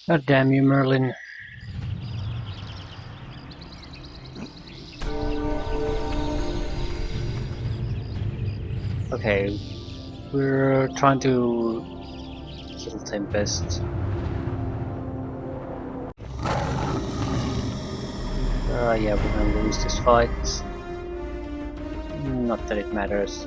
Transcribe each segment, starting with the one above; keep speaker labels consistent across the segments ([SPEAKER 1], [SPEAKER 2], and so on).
[SPEAKER 1] God damn you, Merlin. Okay, we're trying to kill Tempest. Yeah, we're gonna lose this fight. Not that it matters.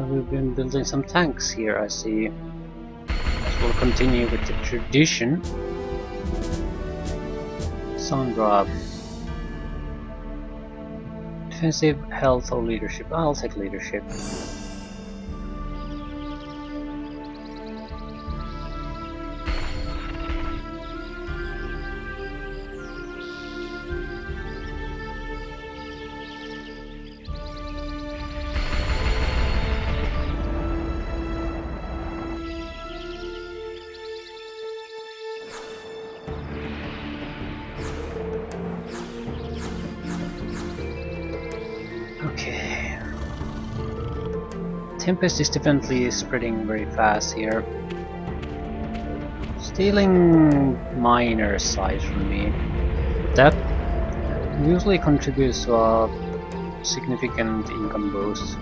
[SPEAKER 1] We've been building some tanks here, I see. We'll continue with the tradition. Sun drop. Defensive, health, or leadership. I'll take leadership. Okay. Tempest is definitely spreading very fast here. Stealing minor size from me. That usually contributes to a significant income boost.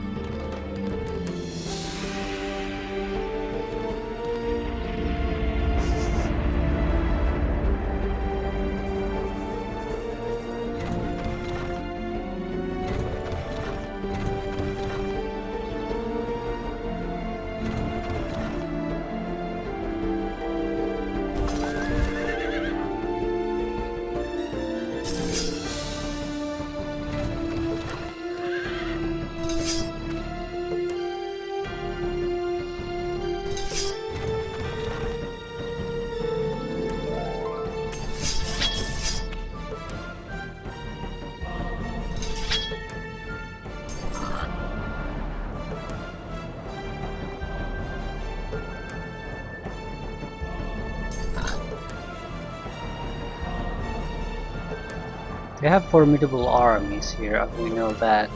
[SPEAKER 1] They have formidable armies here, we know that.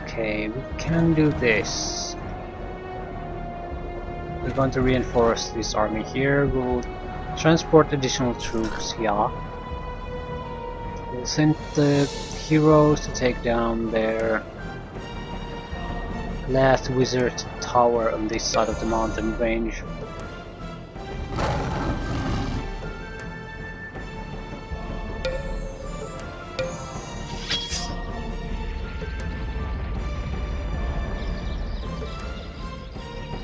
[SPEAKER 1] Okay, we can do this. We're going to reinforce this army here. We'll transport additional troops, yeah. We'll send the heroes to take down their last wizard tower on this side of the mountain range.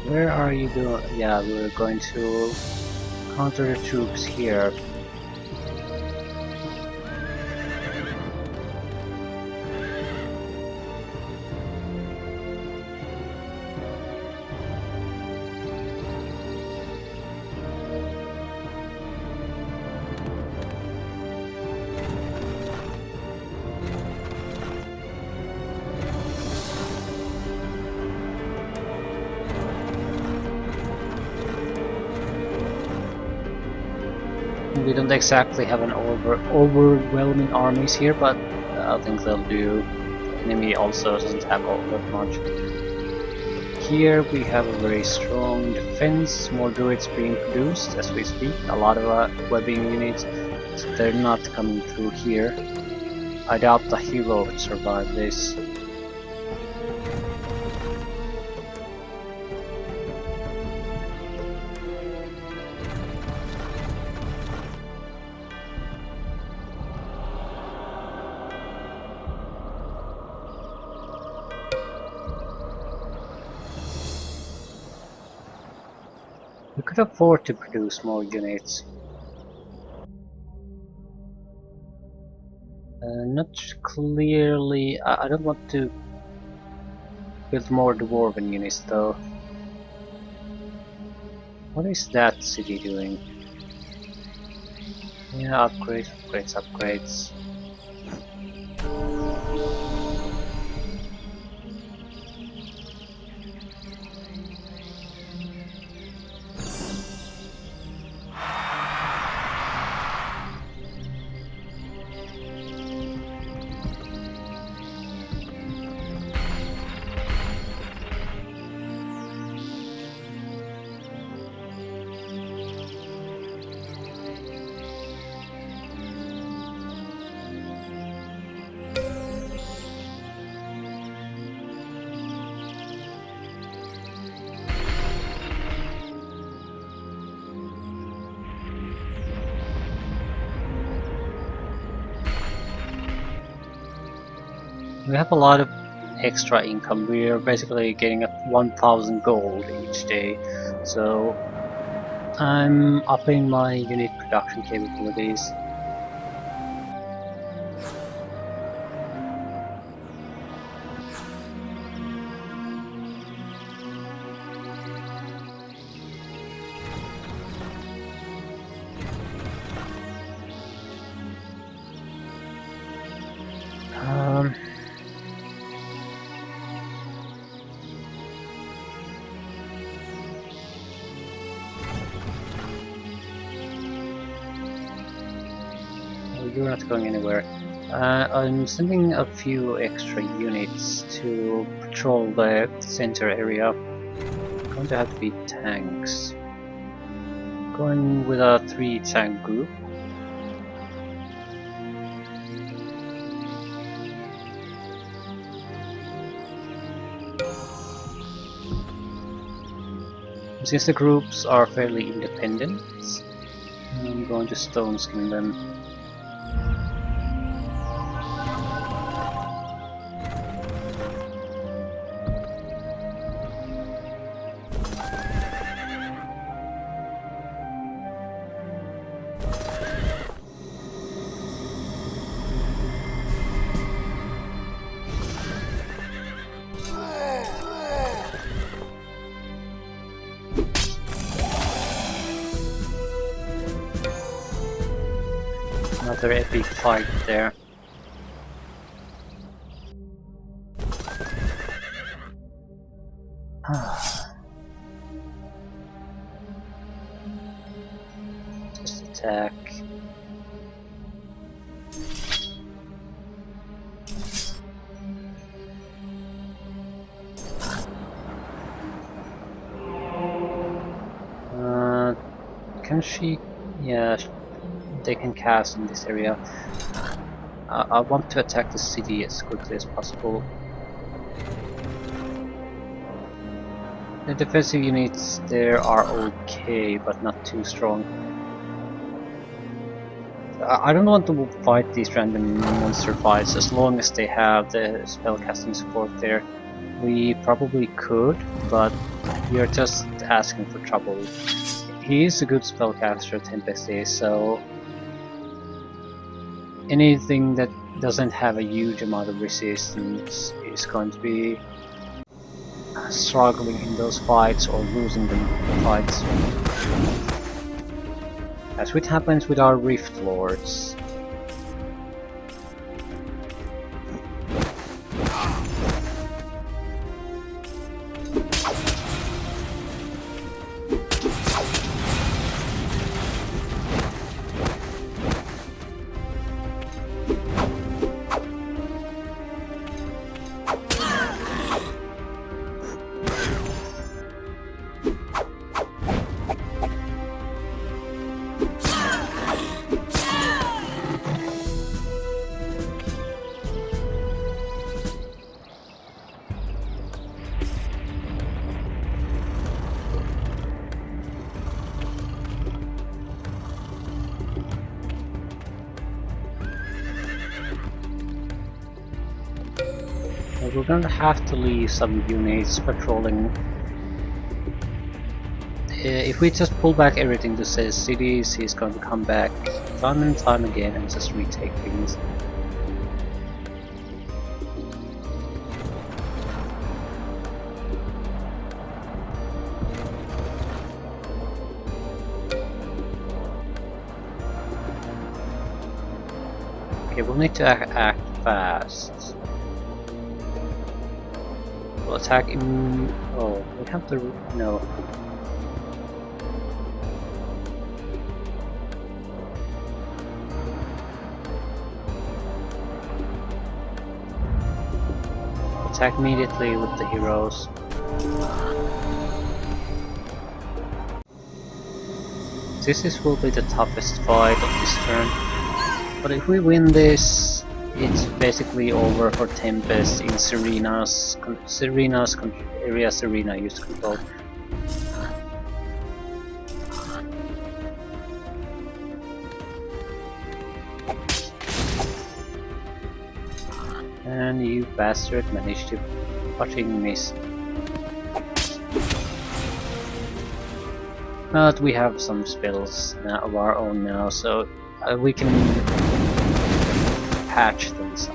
[SPEAKER 1] Where are you doing? Yeah, we're going to counter the troops here. We don't exactly have an overwhelming armies here, but I think they'll do. The enemy also doesn't have all that much. Here we have a very strong defense, more druids being produced as we speak, a lot of webbing units, so they're not coming through here. I doubt the hero would survive this. We could afford to produce more units. Not clearly. I don't want to build more dwarven units though. What is that city doing? Yeah, upgrades, upgrades, upgrades. We have a lot of extra income. We're basically getting a 1000 gold each day, so I'm upping my unit production capabilities. You're not going anywhere. I'm sending a few extra units to patrol the center area. Going to have to be tanks. Going with a 3 tank group. Since the groups are fairly independent, I'm going to stone skin them. Another epic fight there. Just attack. Can she? Yeah, they can cast in this area. I want to attack the city as quickly as possible. The defensive units there are okay, but not too strong. I don't want to fight these random monster fights as long as they have the spellcasting support there. We probably could, but we are just asking for trouble. He is a good spellcaster, Tempest is, so anything that doesn't have a huge amount of resistance is going to be struggling in those fights or losing the fights. That's what happens with our Rift Lords. We're gonna have to leave some units patrolling. If we just pull back everything to say cities, he's going to come back time and time again and just retake things. Okay, we'll need to act fast. We'll attack him. Oh, we have to. No. Attack immediately with the heroes. This will be the toughest fight of this turn. But if we win this, it's basically over for Tempest in Serena's area Serena used to control. And you bastard managed to fucking miss. But we have some spells of our own now, so we can patch things up.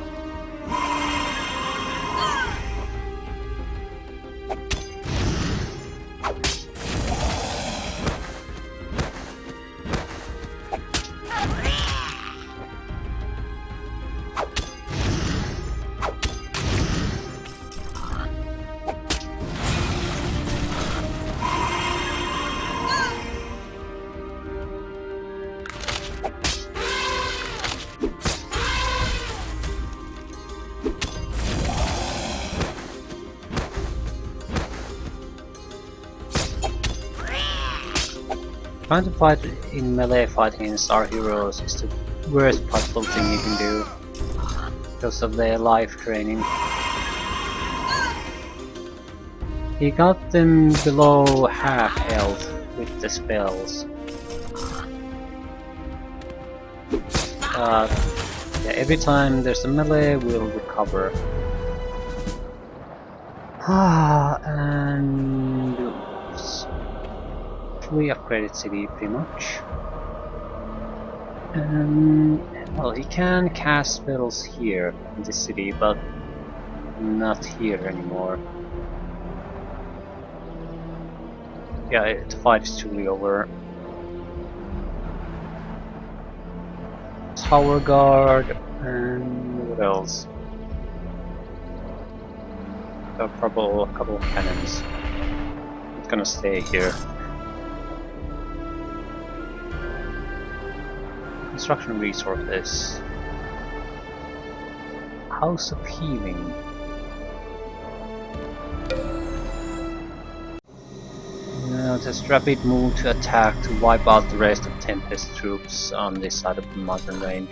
[SPEAKER 1] Trying to fight in melee fight against our heroes is the worst possible thing you can do because of their life training. He got them below half health with the spells. Yeah, every time there's a melee, we'll recover. And fully upgraded city, pretty much. Well, he can cast spells here in this city, but not here anymore. Yeah, the fight is truly over. Tower guard, and what else? A couple of cannons. It's gonna stay here. Construction resources. House of Healing. Now just rapid move to attack to wipe out the rest of Tempest troops on this side of the mountain range.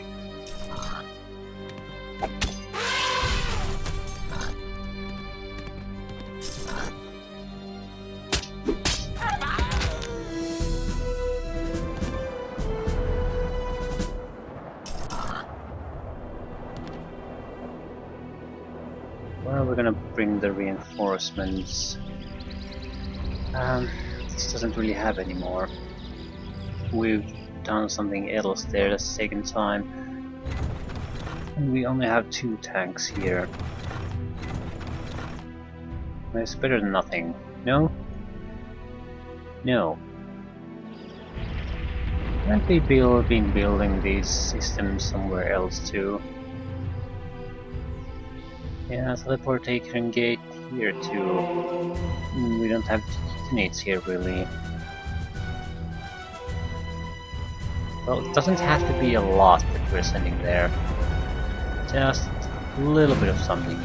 [SPEAKER 1] Where are we gonna bring the reinforcements? This doesn't really have any more. We've done something else there that's taken time. And we only have 2 tanks here. It's better than nothing. No? No. Can't we been building these systems somewhere else too? Yeah, teleportation gate here too. We don't have units here really. Well, it doesn't have to be a lot that we're sending there. Just a little bit of something.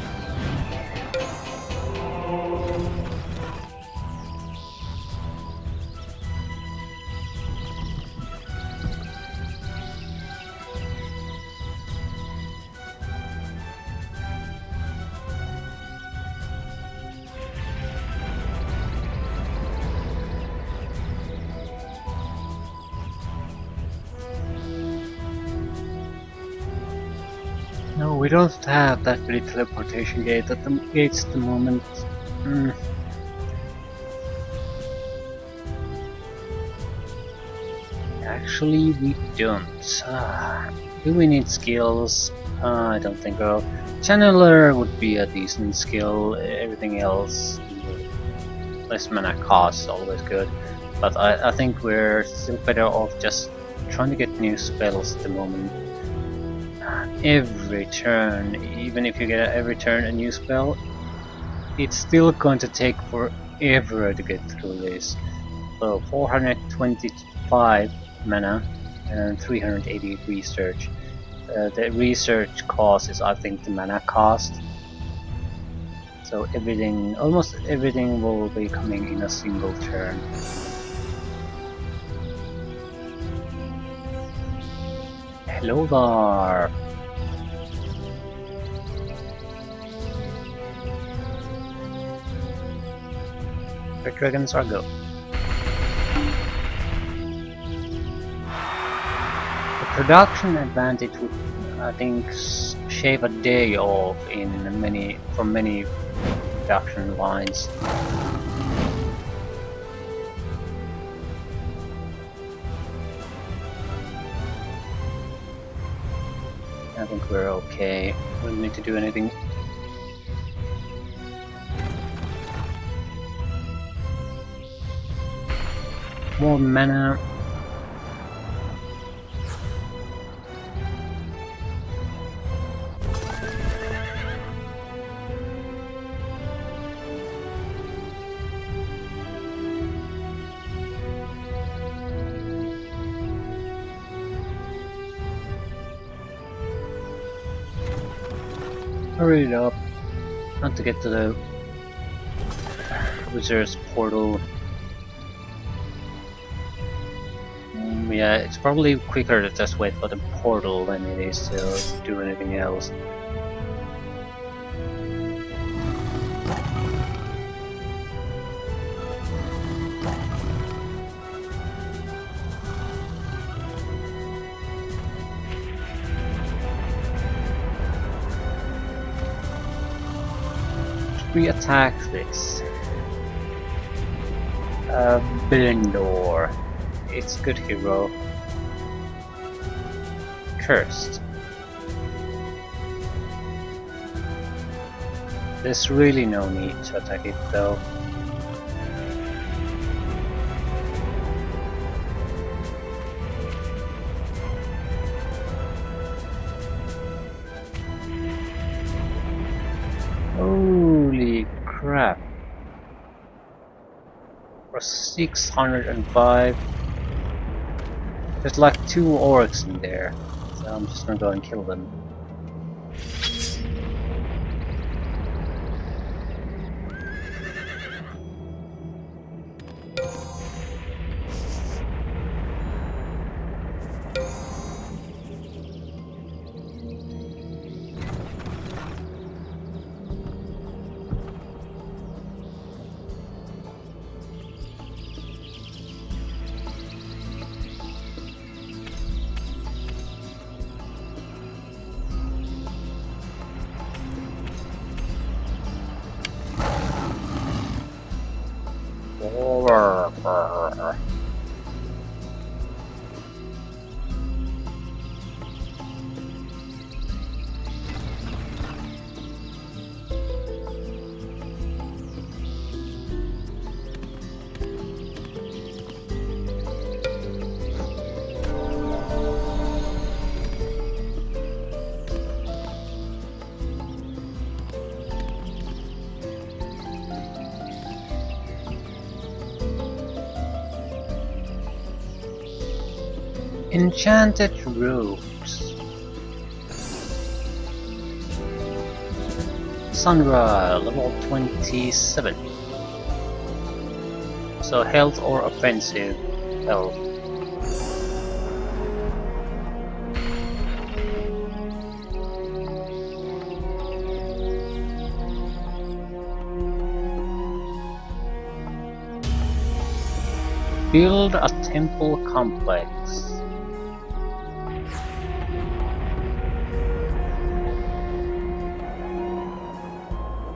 [SPEAKER 1] No, we don't have that many teleportation gates at the moment. Actually, we don't. Do we need skills? I don't think so. Channeler would be a decent skill. Everything else, less mana cost, always good. But I think we're still better off just trying to get new spells at the moment. every turn, even if you get every turn a new spell, it's still going to take forever to get through this. So 425 mana and 380 research. The research cost is, I think, the mana cost. So everything, almost everything will be coming in a single turn. Hello there! Red dragons are go. The production advantage would, I think, shave a day off from many production lines. I think we're okay. We don't need to do anything. More mana. Hurry it up. Not to get to the Wizard's portal. Yeah, it's probably quicker to just wait for the portal than it is to do anything else. Should we attack this? Blindor. It's good hero. Cursed. There's really no need to attack it though. Holy crap. For 605. There's like 2 orcs in there, so I'm just gonna go and kill them. Enchanted robes. Sandra, level 27. So health or offensive health. Build a temple complex.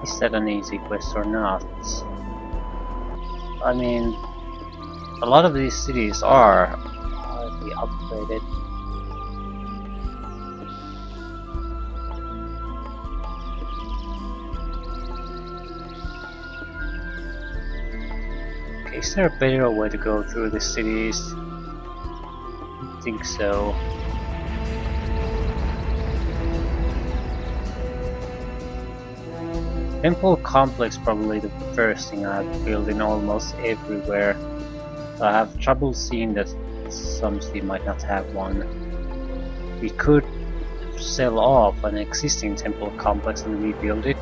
[SPEAKER 1] Is that an easy quest or not? I mean, a lot of these cities are highly upgraded. Okay, is there a better way to go through the cities? I think so. Temple complex probably the first thing I've built in almost everywhere. I have trouble seeing that some city might not have one. We could sell off an existing temple complex and rebuild it.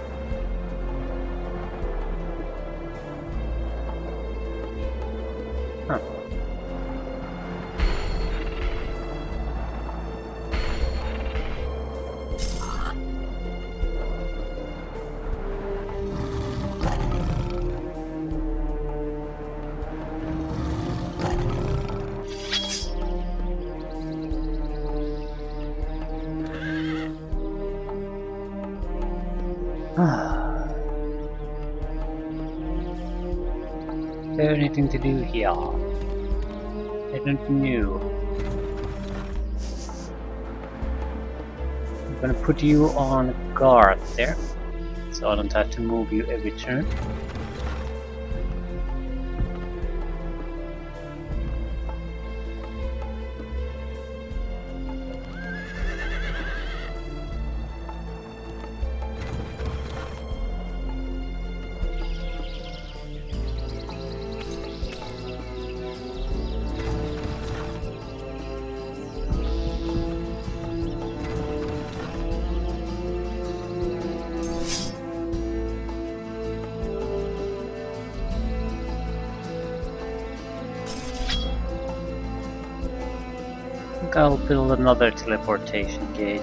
[SPEAKER 1] Huh. Is there anything to do here? I don't know. I'm gonna put you on guard there, so I don't have to move you every turn. I'll build another teleportation gate.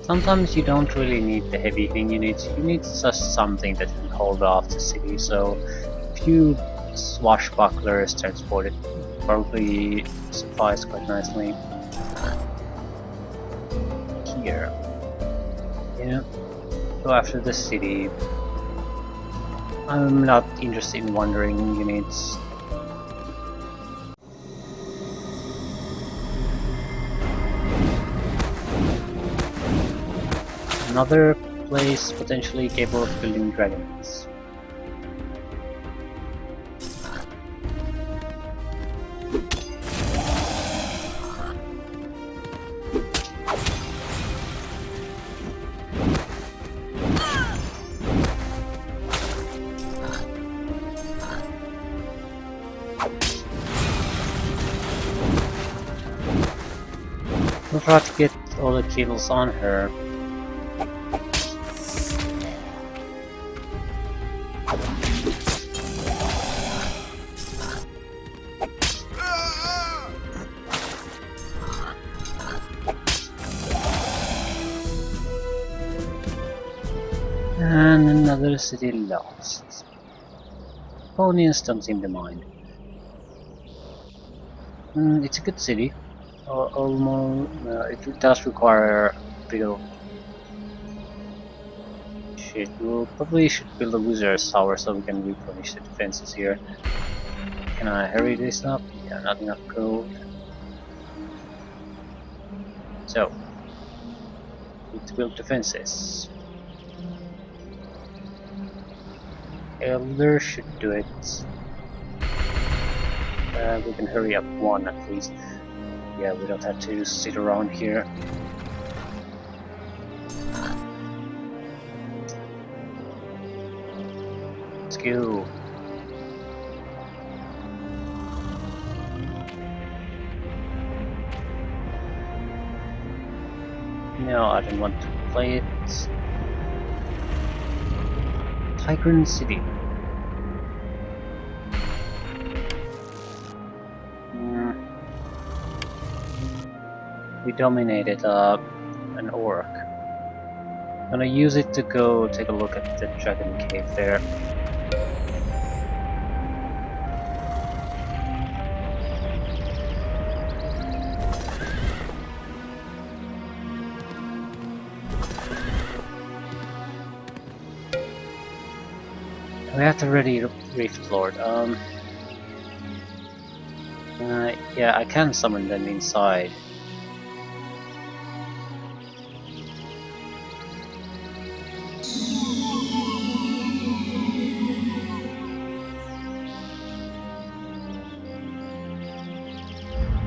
[SPEAKER 1] Sometimes you don't really need the heavy thing, you need just something that can hold off the city, so a few swashbucklers transported probably suffice quite nicely. Here. Yeah. Go after the city. I'm not interested in wandering units. Another place potentially capable of building dragons. We'll try to get all the kills on her. And another city lost. Ponians don't seem to mind. It's a good city. Almost, it does require a bit of shit. We'll probably should build a wizard's tower so we can replenish the defenses here. Can I hurry this up? Yeah, not enough gold. So, need to build defenses. Elder should do it. We can hurry up one at least. Yeah, we don't have to sit around here. Let's go. No, I don't want to play it. Tigran City. We dominated an orc. I'm gonna use it to go take a look at the dragon cave there. We have to ready Rift Lord. Yeah, I can summon them inside.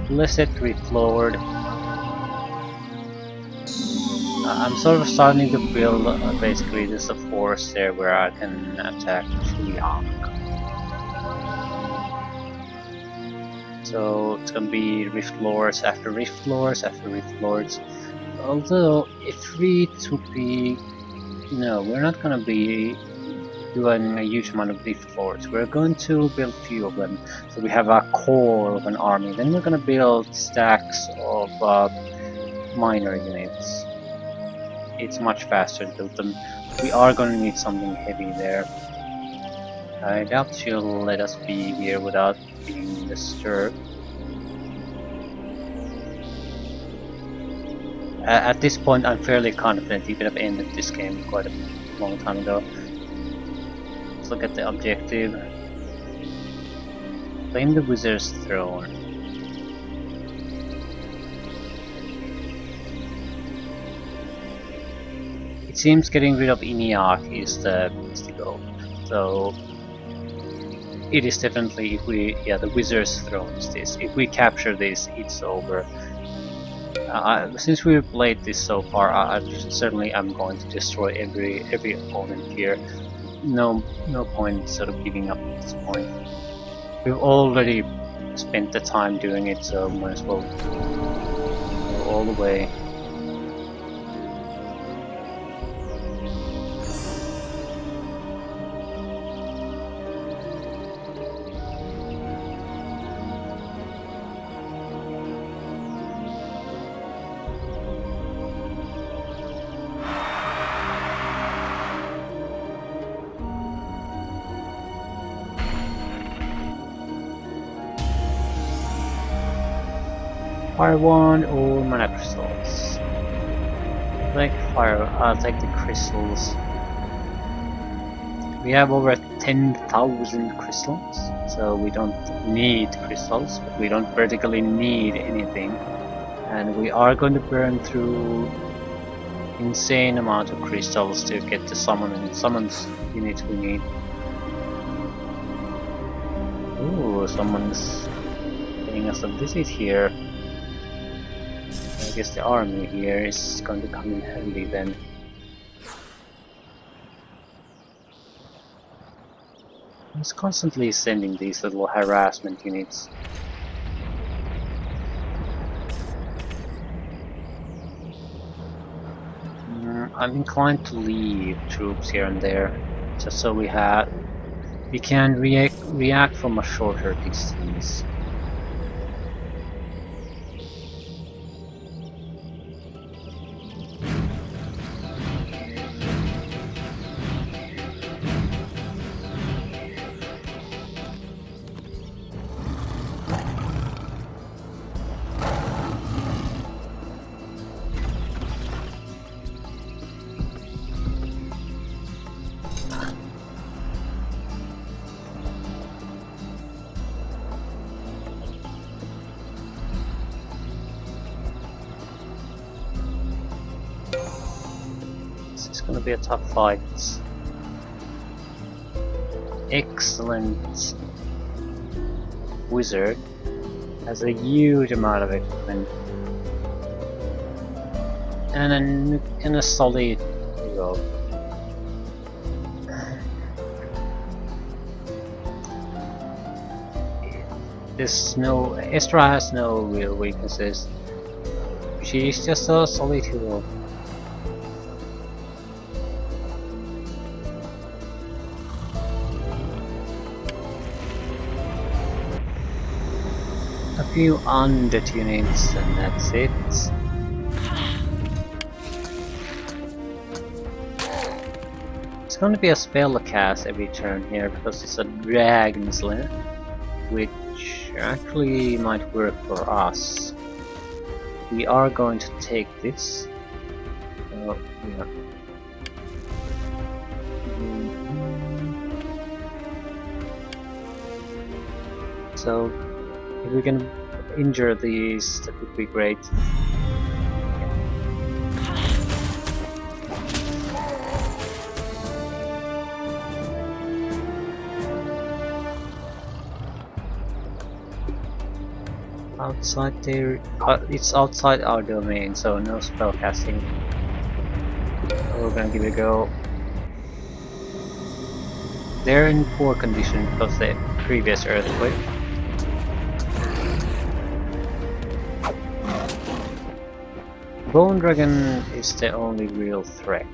[SPEAKER 1] Blessed Rift Lord. I'm sort of starting to build basically this a force there where I can attack the arc. So it's gonna be Rift Lords after Rift Lords after Rift Lords. Although if we to be, no, we're not gonna be doing a huge amount of Rift Lords. We're going to build few of them, so we have a core of an army. Then we're gonna build stacks of minor units. It's much faster to build them. We are gonna need something heavy there. I doubt she'll let us be here without being disturbed. At this point I'm fairly confident you could have ended this game quite a long time ago. Let's look at the objective. Claim the Wizard's Throne. It seems getting rid of ENIAC is the goal. So it is definitely, if we, the Wizard's Throne is this. If we capture this, it's over. Since we've played this so far, I certainly am going to destroy every opponent here. No point sort of giving up at this point. We've already spent the time doing it, so might as well go all the way. Fire wand or mana crystals? I'll take the crystals. We have over 10,000 crystals, so we don't need crystals, but we don't vertically need anything. And we are going to burn through insane amount of crystals to get the summons units we need. Ooh, someone's paying us a visit here. I guess the army here is going to come in handy then. He's constantly sending these little harassment units. I'm inclined to leave troops here and there, just so we can react from a shorter distance. It's gonna be a tough fight. Excellent wizard has a huge amount of equipment and a solid hero. Estra has no real weaknesses. She's just a solid hero. A few undead units and that's it. It's going to be a spell cast every turn here because it's a Dragon's Lair, which actually might work for us. We are going to take this. Oh, yeah. So if we can injure these, that would be great. Outside there, it's outside our domain, so no spell casting. we're gonna give it a go. They're in poor condition because of the previous earthquake. Bone Dragon is the only real threat.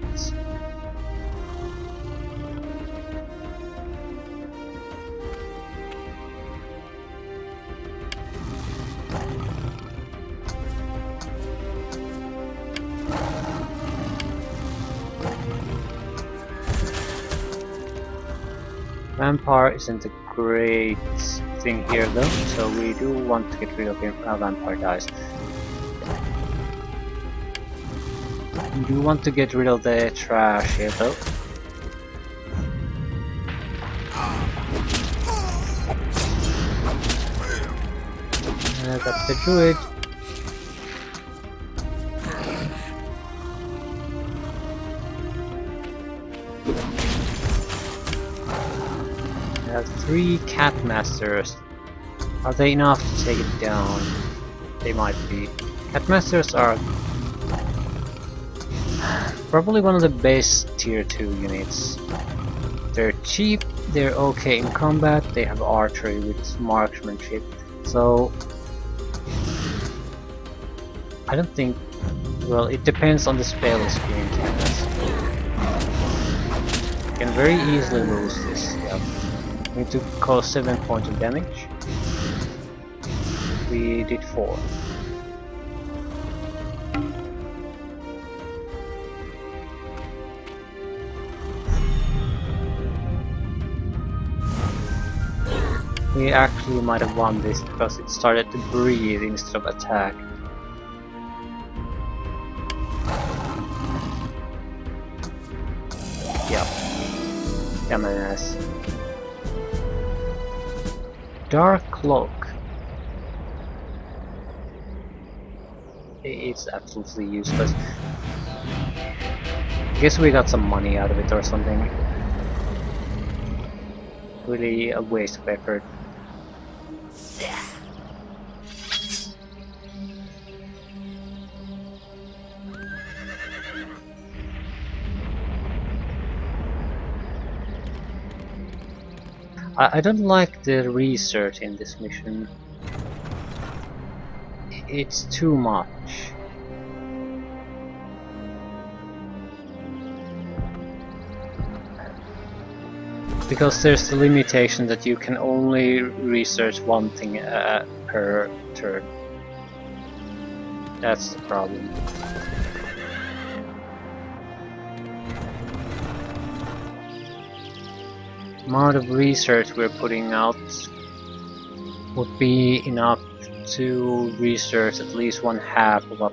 [SPEAKER 1] Vampire isn't a great thing here though, so we do want to get rid of him. Vampire dies. We do want to get rid of the trash here though. That's the druid. We have 3 cat masters. Are they enough to take it down? They might be. Cat masters are probably one of the best tier 2 units. They're cheap, they're okay in combat, they have archery with marksmanship. So I don't think, well, it depends on the spells being cast. You can very easily lose this. Yeah. We need to cause 7 points of damage. We did 4. We actually might have won this because it started to breathe instead of attack. Yep. Dumbass. Dark Cloak. It's absolutely useless. I guess we got some money out of it or something. Really a waste of effort. I don't like the research in this mission. It's too much. Because there's the limitation that you can only research one thing per turn. That's the problem. Amount of research we're putting out would be enough to research at least one half of a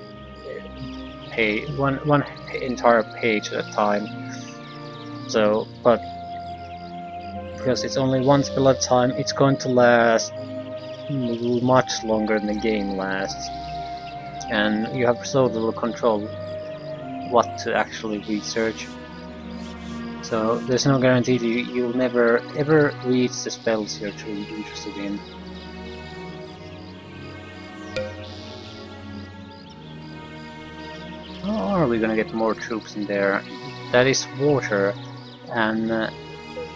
[SPEAKER 1] page, one entire page at a time. So, but because it's only one spell at a time, it's going to last much longer than the game lasts, and you have so little control what to actually research. So there's no guarantee you'll never ever reach the spells you're truly interested in. How are we gonna get more troops in there? That is water, and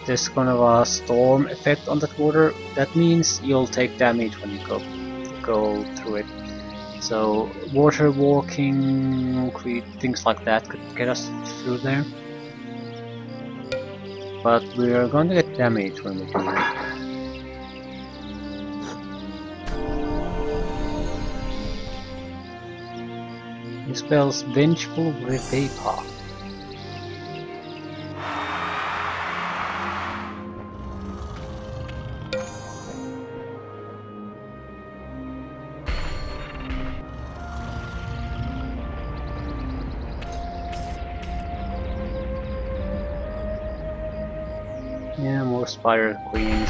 [SPEAKER 1] there's kind of a storm effect on that water. That means you'll take damage when you go through it. So water walking, things like that could get us through there. But we are going to get damage when we do that. He spells Vengeful Vapor. Yeah, more Spider Queens.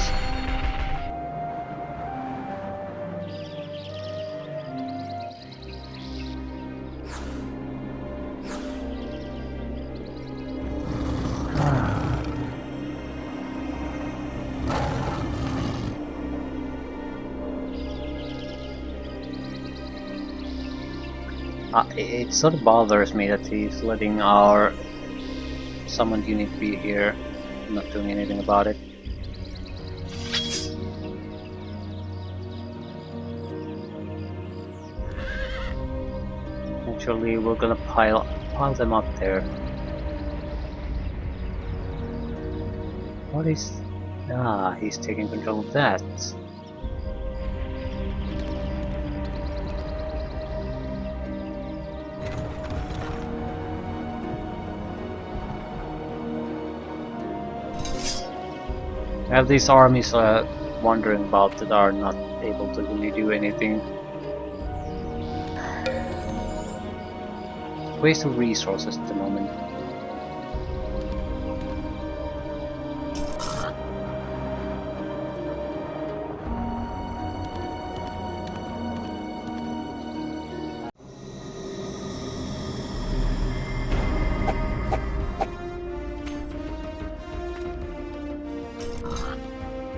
[SPEAKER 1] It sort of bothers me that he's letting our summoned unit be here. I'm not doing anything about it. Actually, we're gonna pile them up there. What is... Ah, he's taking control of that. I have these armies wandering about that are not able to really do anything. Waste of resources at the moment.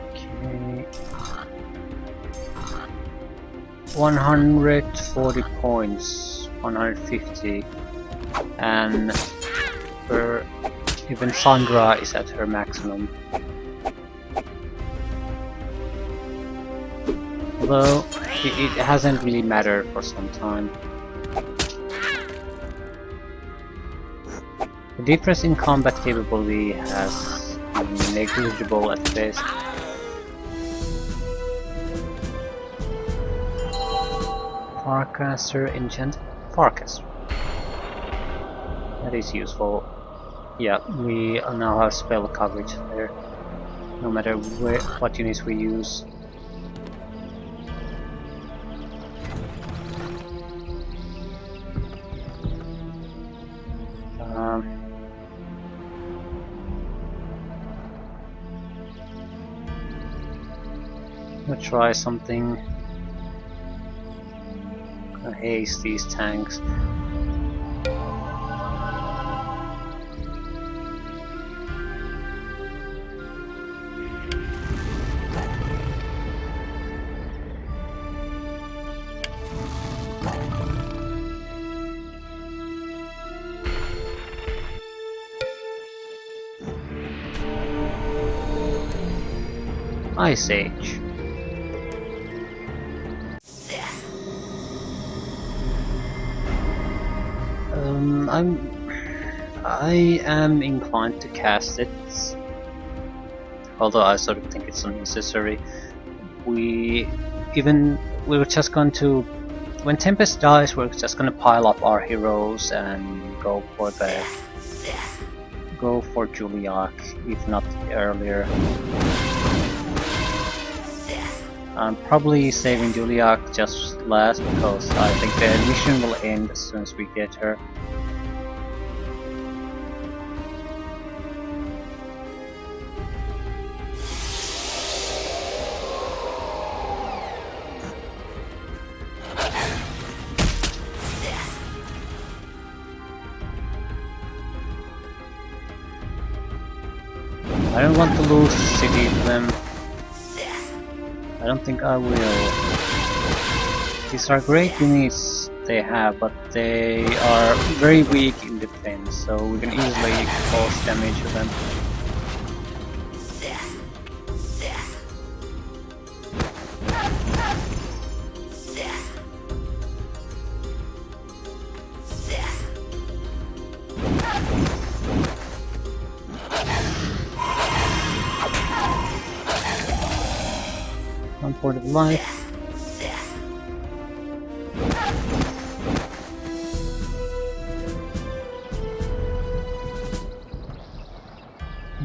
[SPEAKER 1] Okay. 140 points, 150. And even Sandra is at her maximum. Although it hasn't really mattered for some time. The difference in combat capability has been negligible at best. Farcaster enchant Farcaster. That is useful. Yeah, we now have spell coverage there, no matter what units we use. Gonna try something. Gonna haste these tanks. Ice Age. I am inclined to cast it, although I sort of think it's unnecessary. We were just going to, when Tempest dies, we're just going to pile up our heroes and go for Juliak, if not earlier. I'm probably saving Juliak just last because I think the mission will end as soon as we get her. I don't want to lose the city to them. I don't think I will. These are great units they have, but they are very weak in defense, so we can easily cause damage to them. One point of life.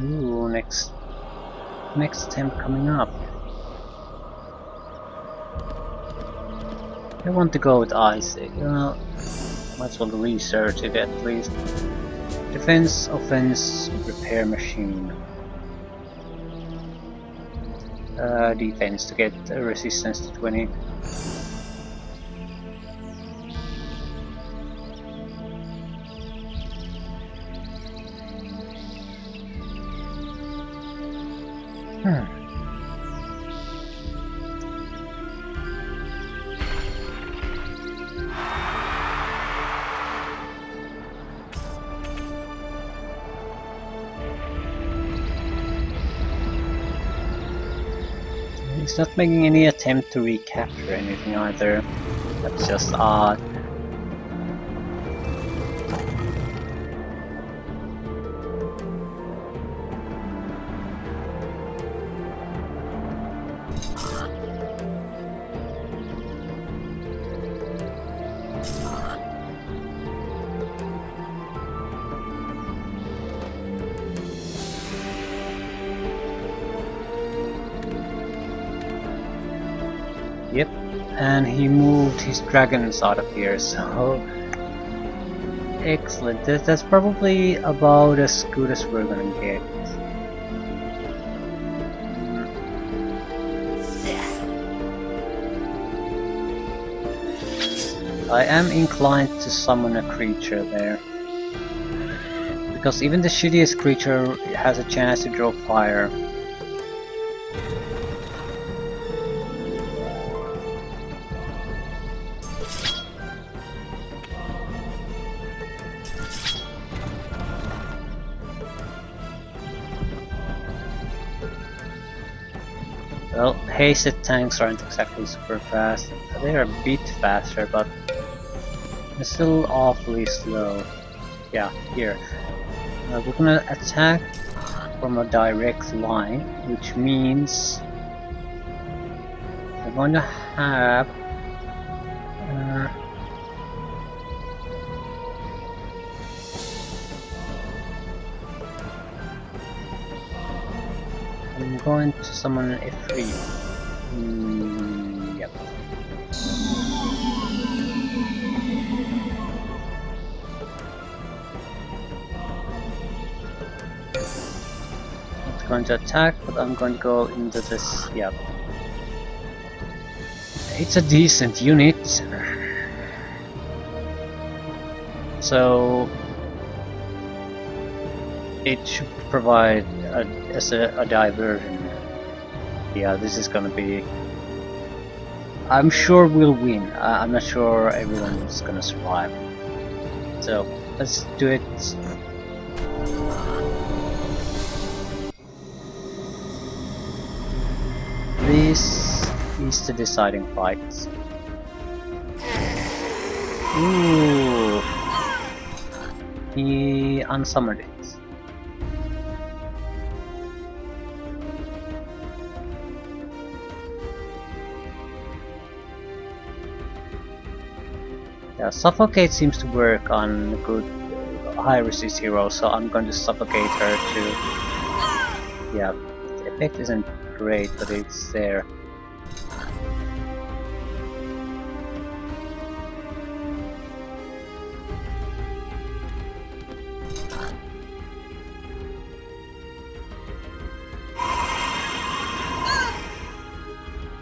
[SPEAKER 1] Ooh, next attempt coming up. I want to go with Ice Age. Might as well research it at least. Defense, offense, repair machine. Defense to get resistance to 20. He's not making any attempt to recapture anything either. That's just odd. Yep, and he moved his dragons out of here, so excellent. That's probably about as good as we're gonna get. I am inclined to summon a creature there, because even the shittiest creature has a chance to draw fire. Well, hasted tanks aren't exactly super fast. They are a bit faster, but they're still awfully slow. Yeah, here. We're gonna attack from a direct line, which means we're going to have I'm going to summon a free. Yep. Not going to attack, but I'm going to go into this. Yep. It's a decent unit. So it should provide as a diversion. Yeah, this is gonna be... I'm sure we'll win. I'm not sure everyone's gonna survive. So, let's do it. This is the deciding fight. Ooh. He unsummoned it. Yeah, Suffocate seems to work on good high resist heroes, so I'm going to suffocate her too. Yeah, the effect isn't great, but it's there.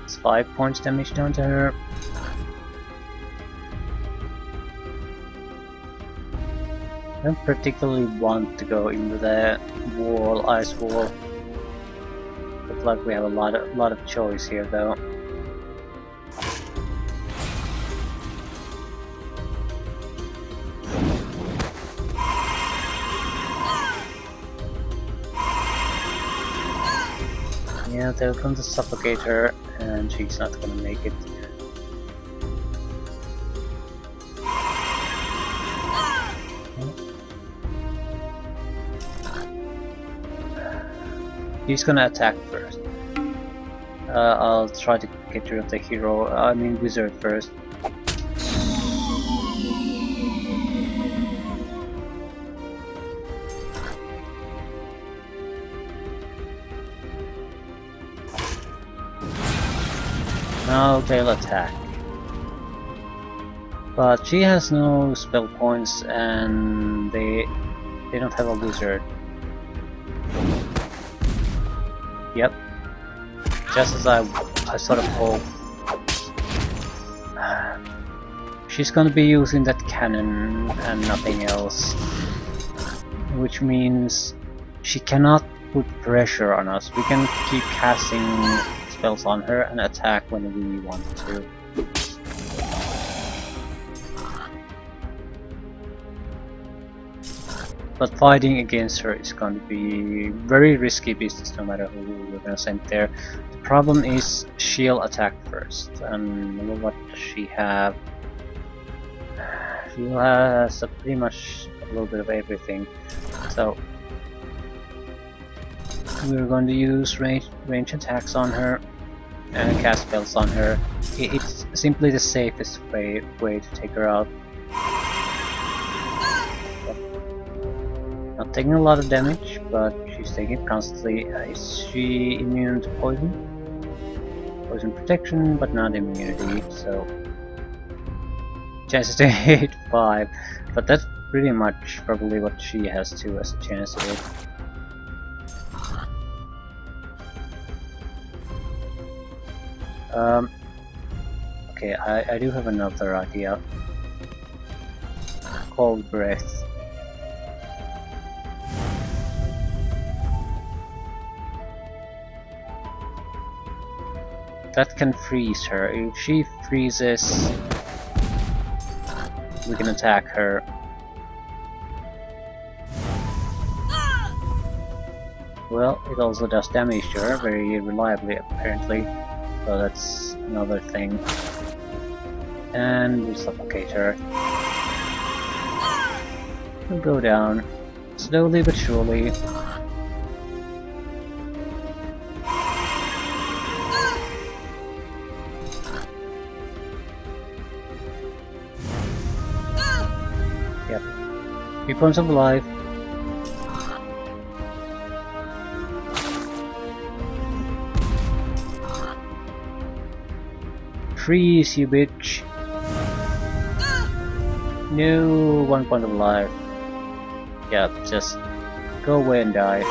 [SPEAKER 1] It's 5 points damage down to her. I don't particularly want to go into the wall, ice wall. Looks like we have a lot of choice here, though. Yeah, they're going to suffocate her, and she's not going to make it. He's gonna attack first. I'll try to get rid of the hero, I mean wizard first. Now they'll attack. But she has no spell points and they don't have a wizard. Yep, just as I sort of hope. She's gonna be using that cannon and nothing else, which means she cannot put pressure on us. We can keep casting spells on her and attack when we want to. But fighting against her is going to be very risky business no matter who we're going to send there. The problem is she'll attack first. And what does she have? She has pretty much a little bit of everything. So we're going to use range attacks on her and cast spells on her. It's simply the safest way to take her out. Not taking a lot of damage, but she's taking it constantly. Is she immune to poison? Poison protection, but not immunity, so chances to hit 5. But that's pretty much probably what she has too as a chance to hit. Okay, I do have another idea. Cold breath. That can freeze her. If she freezes, we can attack her. Well, it also does damage to her very reliably apparently, so that's another thing. And we'll suffocate her. We'll go down, slowly but surely. Yep. 3 points of life. Freeze, you bitch. No, 1 point of life. Yep, just go away and die.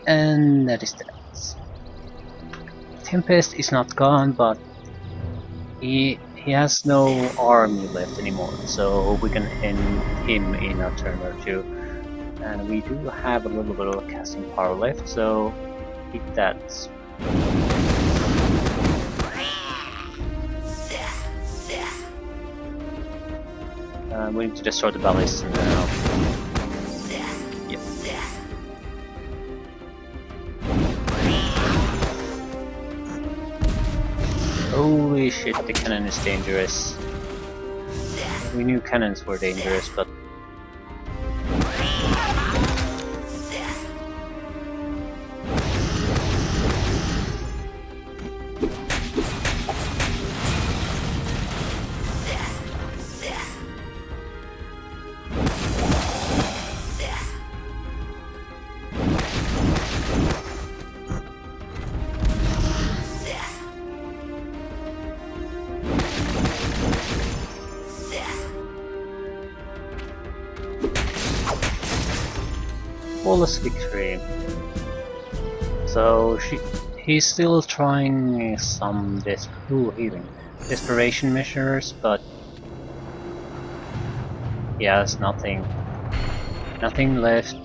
[SPEAKER 1] And that is that. Tempest is not gone, but he has no army left anymore, so we can end him in a turn or two. And we do have a little bit of casting power left, so hit that. We need to destroy the ballista now. Yep. Holy shit, the cannon is dangerous. We knew cannons were dangerous, but flawless victory. So he's still trying some desperation measures, but he has nothing left.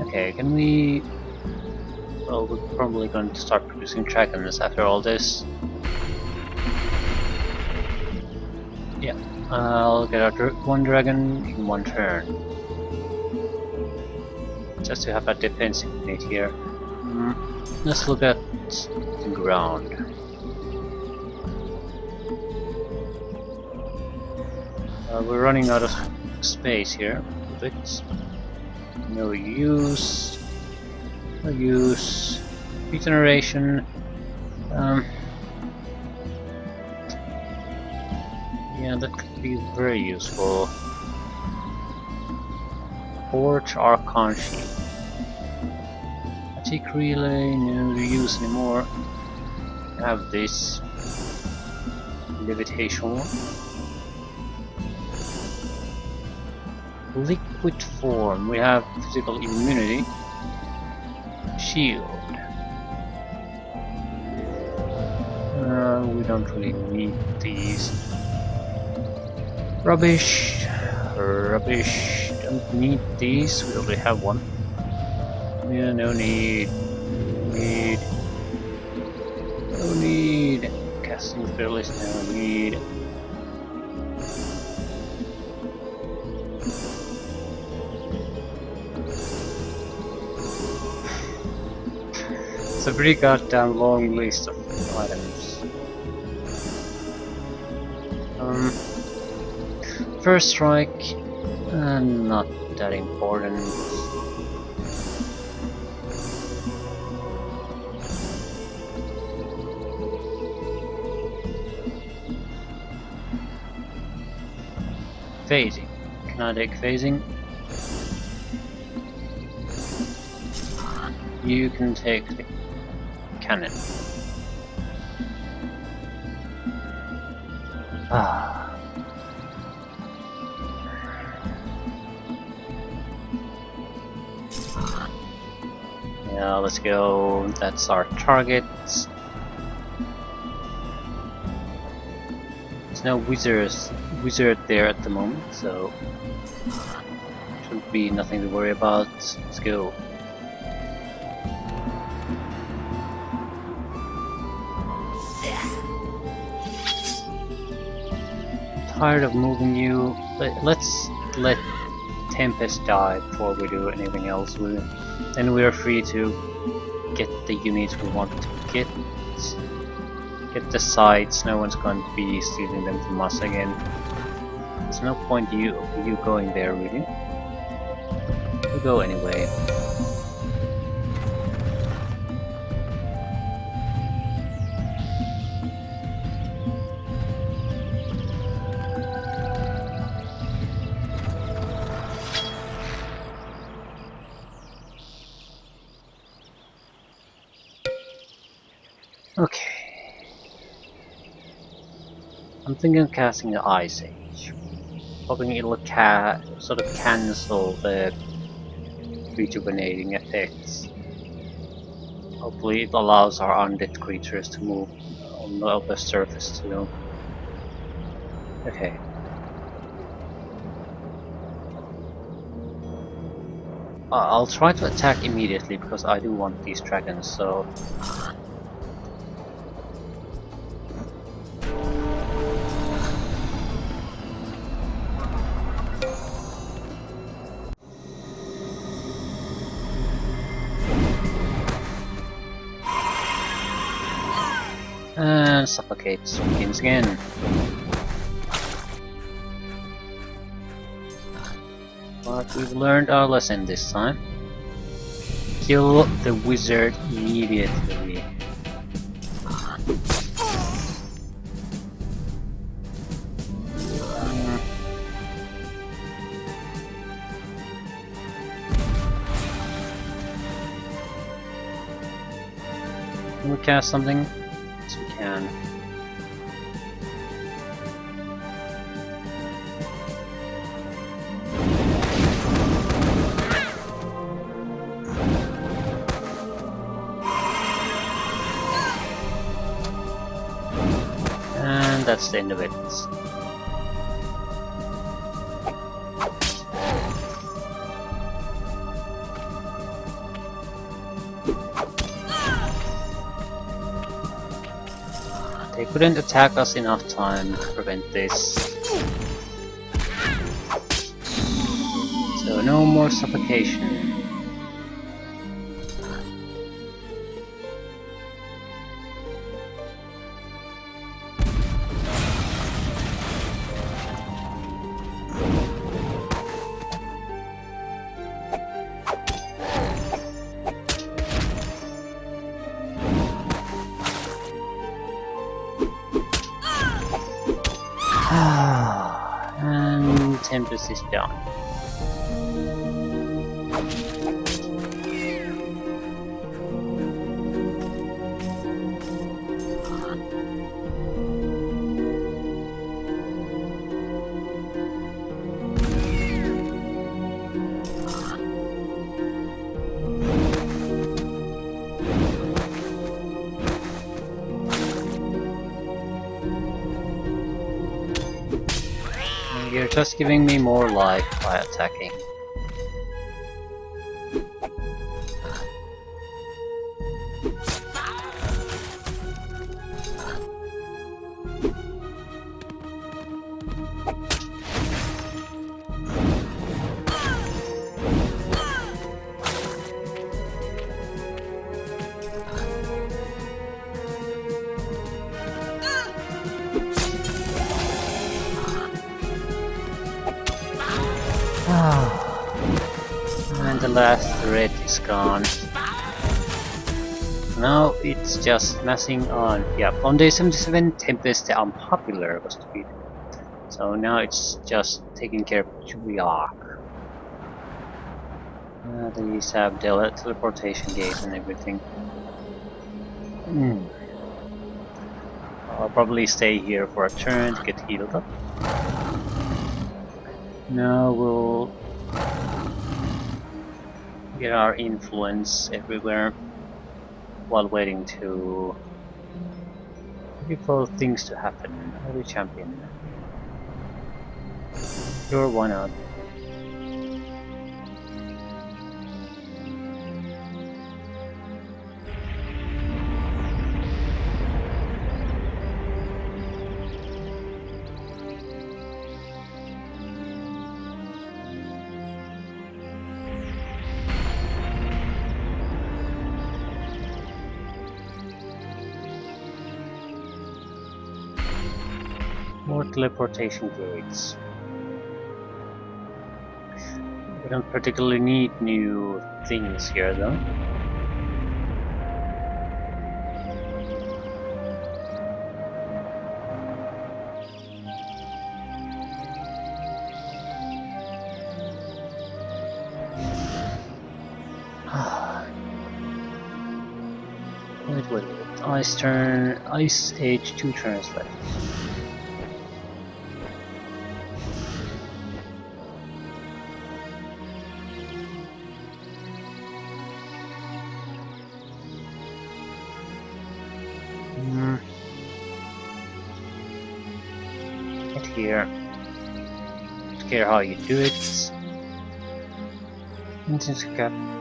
[SPEAKER 1] Okay, can we... Well, we're probably going to start producing dragons after all this. Yeah, I'll get out one dragon in one turn. Just to have a defensive unit here. Let's look at the ground. We're running out of space here. But no use. Regeneration. Yeah, that could be very useful. Forge Archon Shield. Fatigue Relay, no use anymore. I have this. Levitation. Liquid form. We have physical immunity. shield. We don't really need these. Rubbish. Rubbish. Don't need these. We already have one. Yeah, no need. No need. Casting fearless. No need. It's a pretty goddamn long list of items. First strike, not that important. Phasing. Can I take phasing? You can take the cannon. Yeah, let's go. That's our target. There's no wizard there at the moment, so shouldn't be nothing to worry about. Let's go. Tired of moving you. Let's let Tempest die before we do anything else with it. Then we are free to get the units we want to get. Get the sites. No one's going to be stealing them from us again. There's no point you going there really. We'll go anyway. Okay. I'm thinking of casting the Ice Age. Hoping it'll sort of cancel the rejuvenating effects. Hopefully it allows our undead creatures to move on the upper surface too. Okay. I'll try to attack immediately because I do want these dragons, so... And suffocate begins again. But we've learned our lesson this time. Kill the wizard immediately. Can we cast something? Yes, we can. And that's the end of it. They couldn't attack us enough time to prevent this. So no more suffocation. And Tempest is down. just giving me more life by attacking. And the last thread is gone. Now it's just messing on. Yeah, on day 77, Tempest the Unpopular was defeated. So now it's just taking care of Juliark. These have teleportation gates and everything. I'll probably stay here for a turn to get healed up. Now we'll get our influence everywhere while waiting for things to happen. Early champion. Sure, why not? More teleportation gates. We don't particularly need new things here though. Wait. Ice Age 2 turns left. Get here. Don't care how you do it.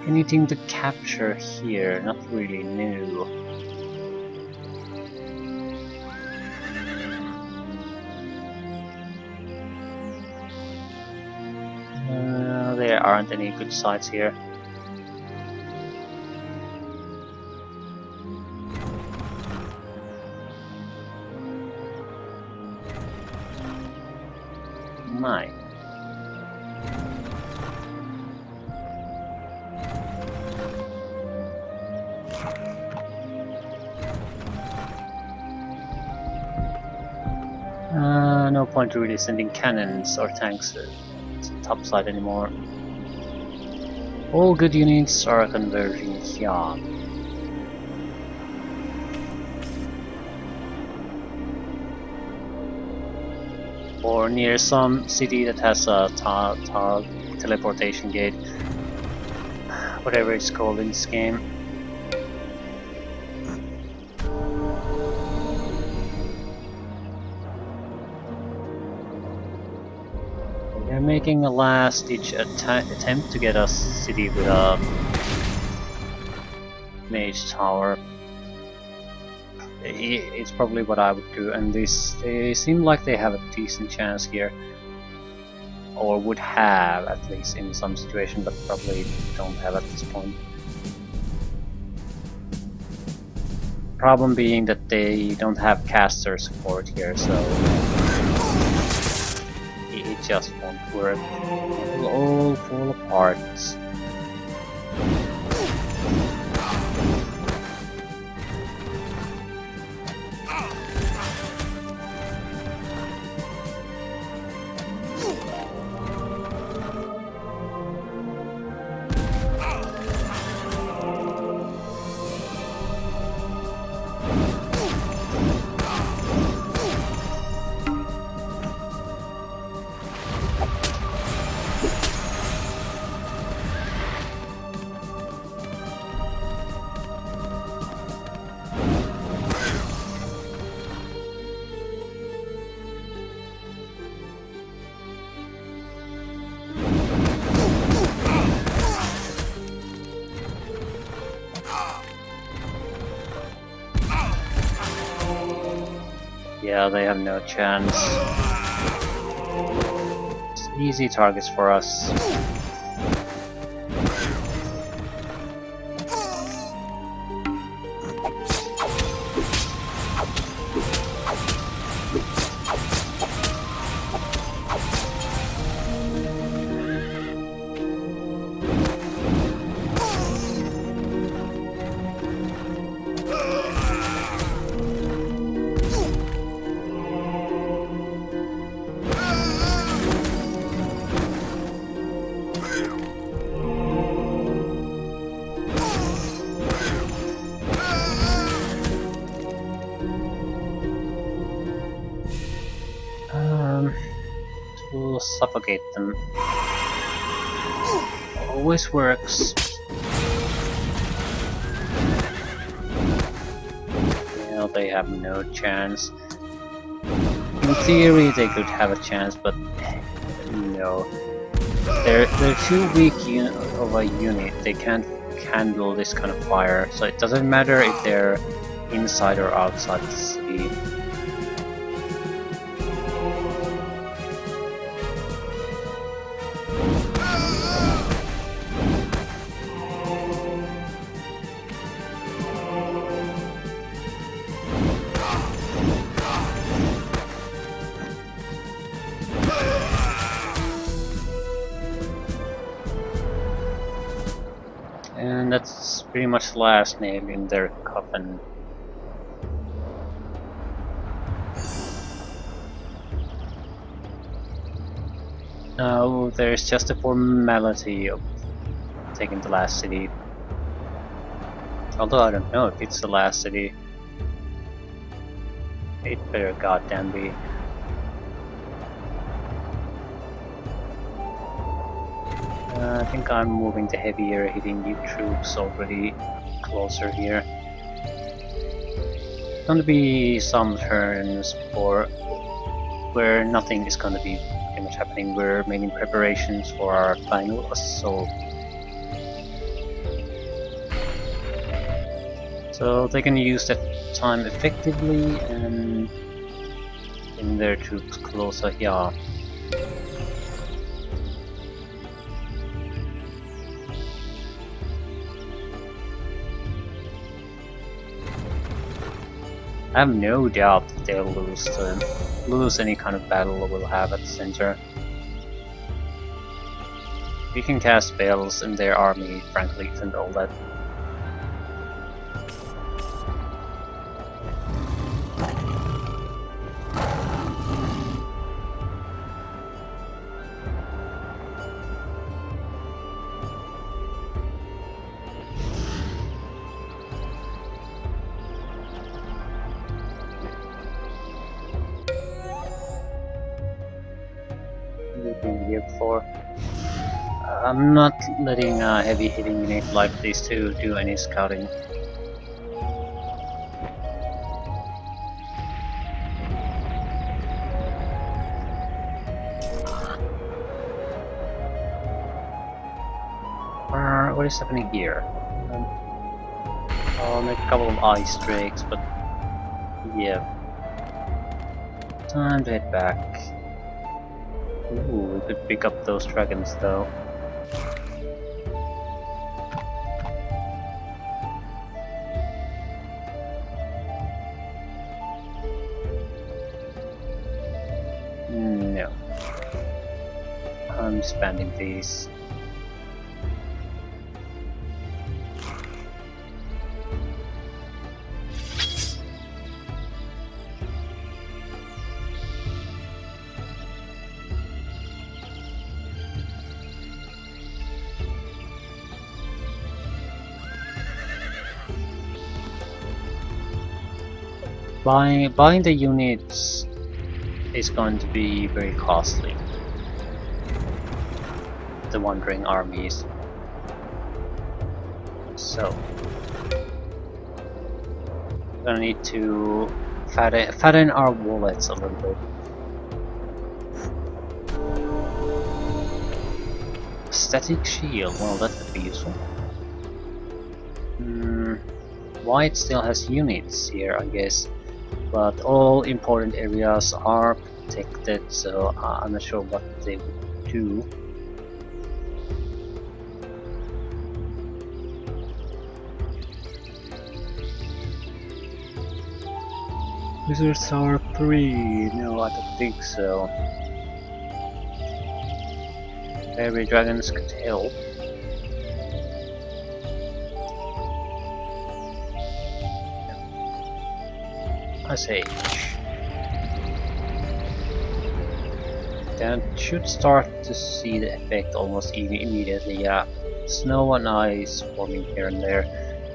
[SPEAKER 1] Anything to capture here, not really new. There aren't any good sites here. Mine. No point really sending cannons or tanks to topside anymore. All good units are converging here. Or near some city that has a teleportation gate, whatever it's called in this game. They're making a last-ditch attempt to get a city with a mage tower. It's probably what I would do, and they seem like they have a decent chance here, or would have at least in some situation, but probably don't have at this point. Problem being that they don't have caster support here, so it just won't work. It will all fall apart. Yeah, they have no chance. It's easy targets for us. To suffocate them. Always works. Yeah, they have no chance. In theory, they could have a chance, but no. They're too weak of a unit. They can't handle this kind of fire. So it doesn't matter if they're inside or outside the city. And that's pretty much the last nail in their coffin. Now there's just a formality of taking the last city. Although I don't know if it's the last city. It better goddamn be. I think I'm moving the heavier hitting the troops already closer here. There's gonna be some turns where nothing is gonna be pretty much happening. We're making preparations for our final assault. So they can use that time effectively and bring their troops closer here. I have no doubt that they'll lose any kind of battle we'll have at the center. We can cast spells and their army, frankly, isn't all that. For. I'm not letting a heavy hitting unit like these two do any scouting. What is happening here? I'll make a couple of ice drakes, but yeah. Time to head back. Ooh, we could pick up those dragons though. No. I'm spamming these. Buying the units is going to be very costly. The wandering armies. So we're gonna need to fatten our wallets a little bit. Static shield, well that could be useful. Why it still has units here, I guess. but all important areas are protected, so I'm not sure what they would do. Wizards are 3. No, I don't think so. Fairy dragons could help. Sage. Then should start to see the effect almost immediately. Yeah, snow and ice forming here and there,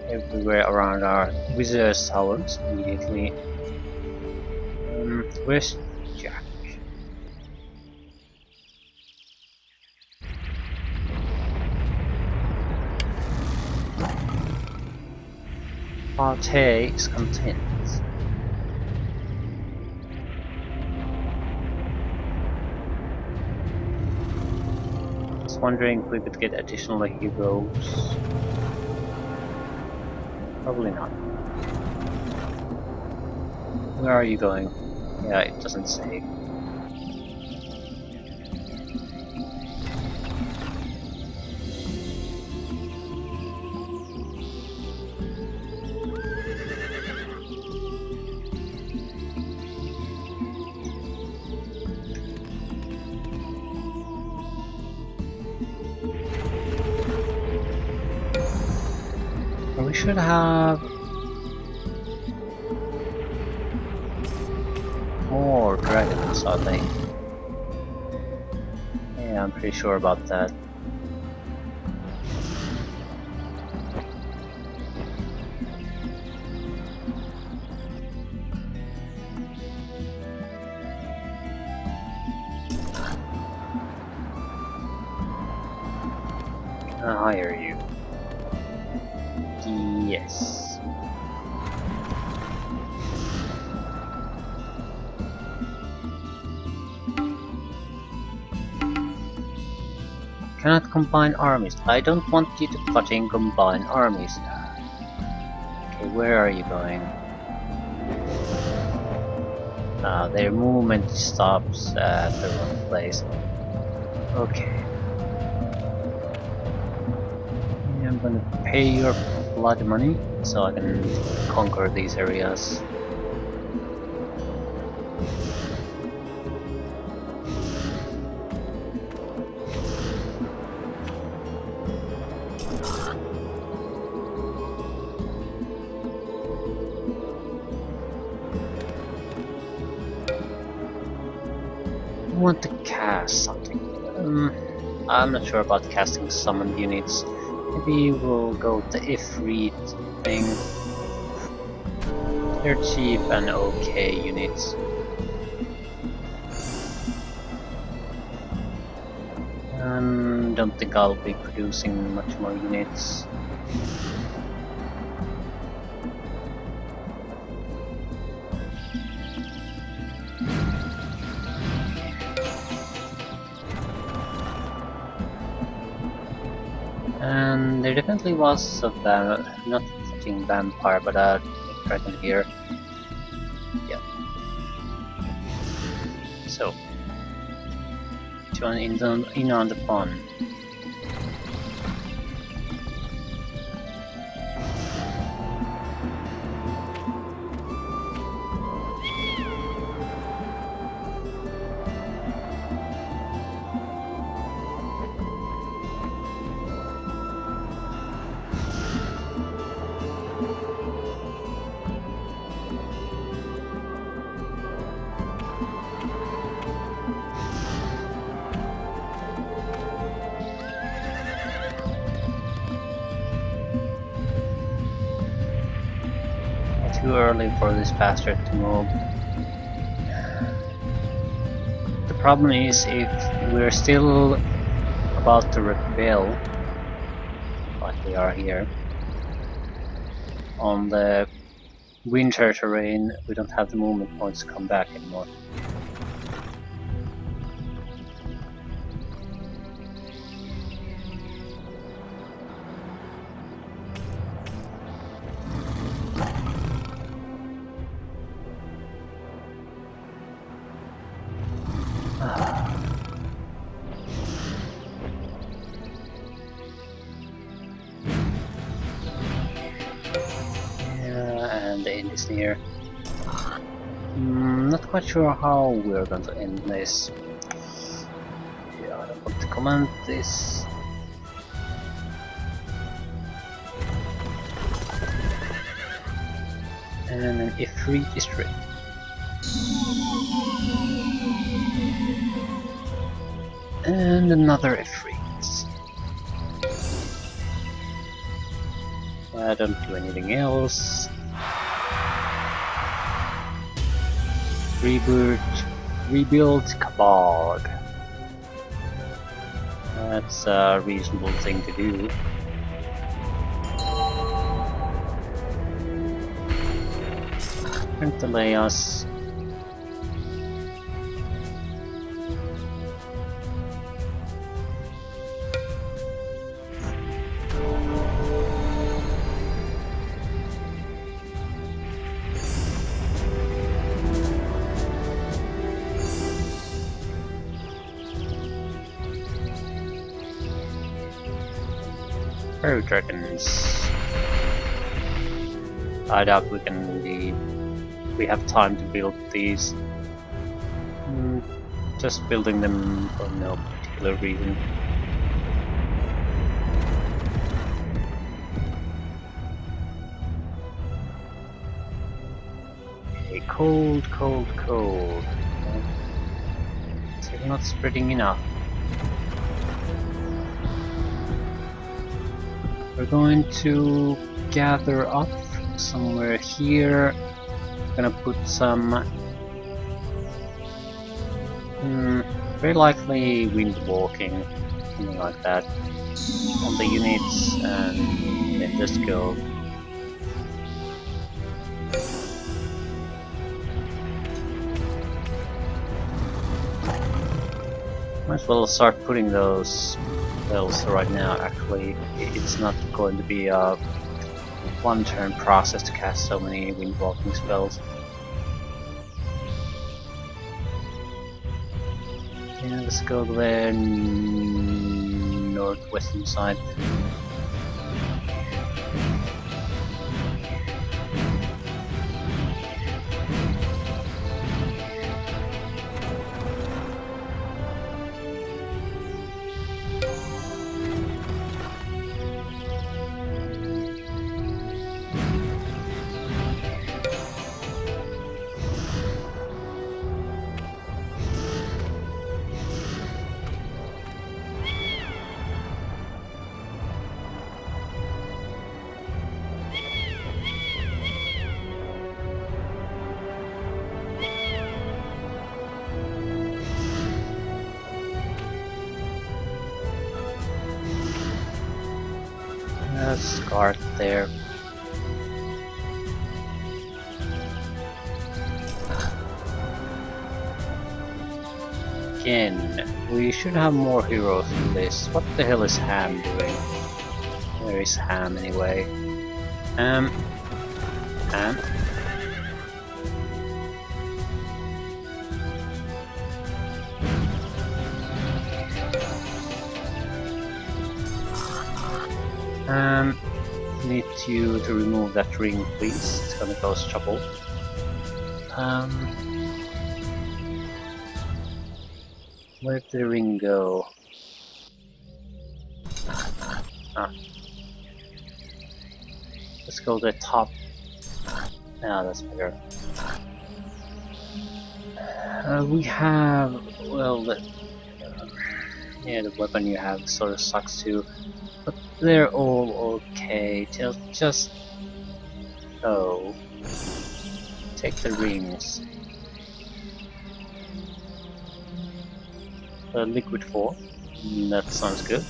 [SPEAKER 1] everywhere around our wizard's towers immediately. Where's Jack? Partey is content. Wondering if we could get additional heroes. Probably not. Where are you going? Yeah, it doesn't say. We should have more dragons, I think. Yeah, I'm pretty sure about that. Can I hire you? Yes. Cannot combine armies. I don't want you to fucking combine armies. Okay, where are you going? Their movement stops at the wrong place. Okay. I'm gonna pay your blood money so I can conquer these areas. I want to cast something. I'm not sure about casting summoned units. Maybe we'll go with the Ifrit thing. They're cheap and okay units. And don't think I'll be producing much more units. And there definitely was a not a fucking vampire, but a dragon here. Yeah. So, join in on the fun. Too early for this bastard to move. The problem is if we're still about to rebel, like we are here, on the winter terrain, we don't have the movement points to come back anymore. is near. Not quite sure how we're going to end this. Yeah, I don't want to comment this. And an Ifrit is ready. And another Ifrit. I don't do anything else. Rebuild Kabod. That's a reasonable thing to do. Pentaleos. Fairy dragons. I doubt we can we have time to build these. Just building them for no particular reason. Okay, cold. Still not spreading enough. We're going to gather up somewhere here. Gonna put some very likely wind walking, something like that, on the units, and then just go. Might as well start putting those spells right now. Actually, it's not going to be a one-turn process to cast so many wind walking spells. Yeah, let's go there, northwestern side. Guard there. Again, we should have more heroes in this. What the hell is Ham doing? Where is Ham anyway? Ham. Need you to remove that ring, please. It's gonna cause trouble. Where did the ring go? Let's go to the top. Ah, that's better. We have, well, yeah, the weapon you have sort of sucks too. But they're all okay. Just oh, take the rings. Liquid form. That sounds good.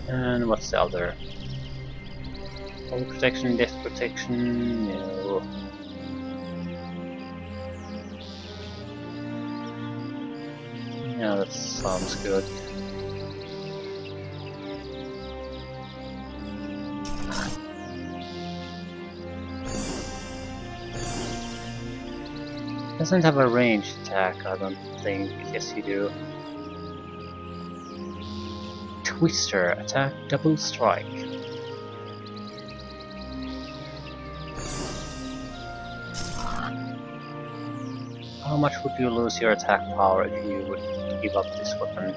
[SPEAKER 1] And what's the other? All protection, death protection. No. Yeah, that sounds good. Doesn't have a ranged attack, I don't think. Yes, you do. Twister, attack, double strike. How much would you lose your attack power if you would give up this weapon?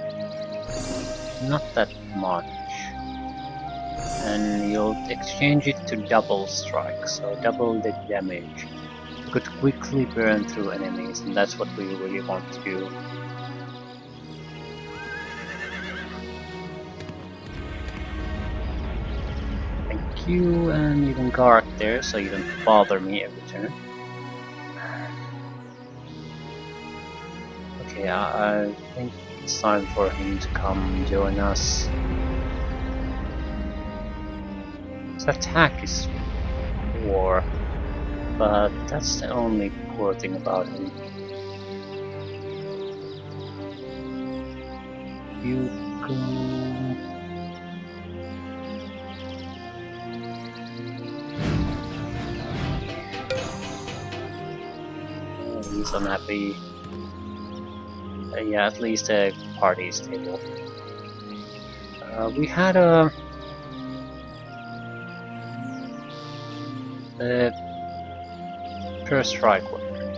[SPEAKER 1] Not that much. And you'll exchange it to double strike, so double the damage. You could quickly burn through enemies, and that's what we really want to do. Thank you, and you can guard there, so you don't bother me every turn. Okay, I think it's time for him to come join us. His attack is 4, but that's the only poor thing about him. You go... He's unhappy. Yeah, at least the party is stable. We had a first strike weapon.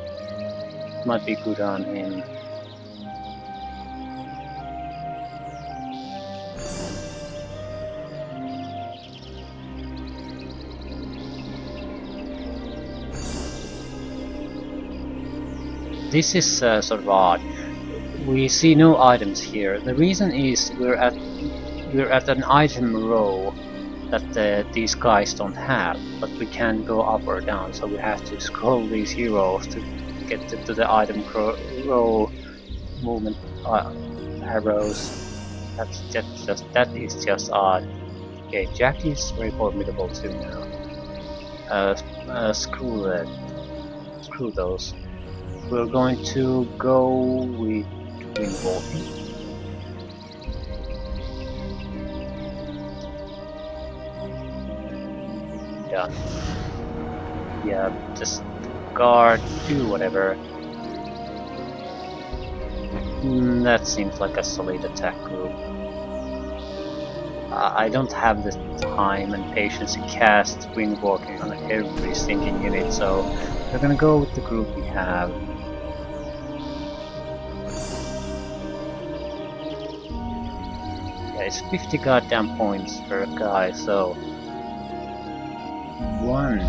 [SPEAKER 1] Might be good on him. This is sort of odd. We see no items here. The reason is we're at an item row that these guys don't have, but we can't go up or down, so we have to scroll these heroes to get to the item row movement arrows. That is just odd. Okay, Jack is very formidable too now. Screw those. We're going to go with wind walking. Done. Yeah, just guard, do whatever. That seems like a solid attack group. I don't have the time and patience to cast wind walking on every single unit, so we're gonna go with the group we have. It's 50 goddamn points per guy, so 1.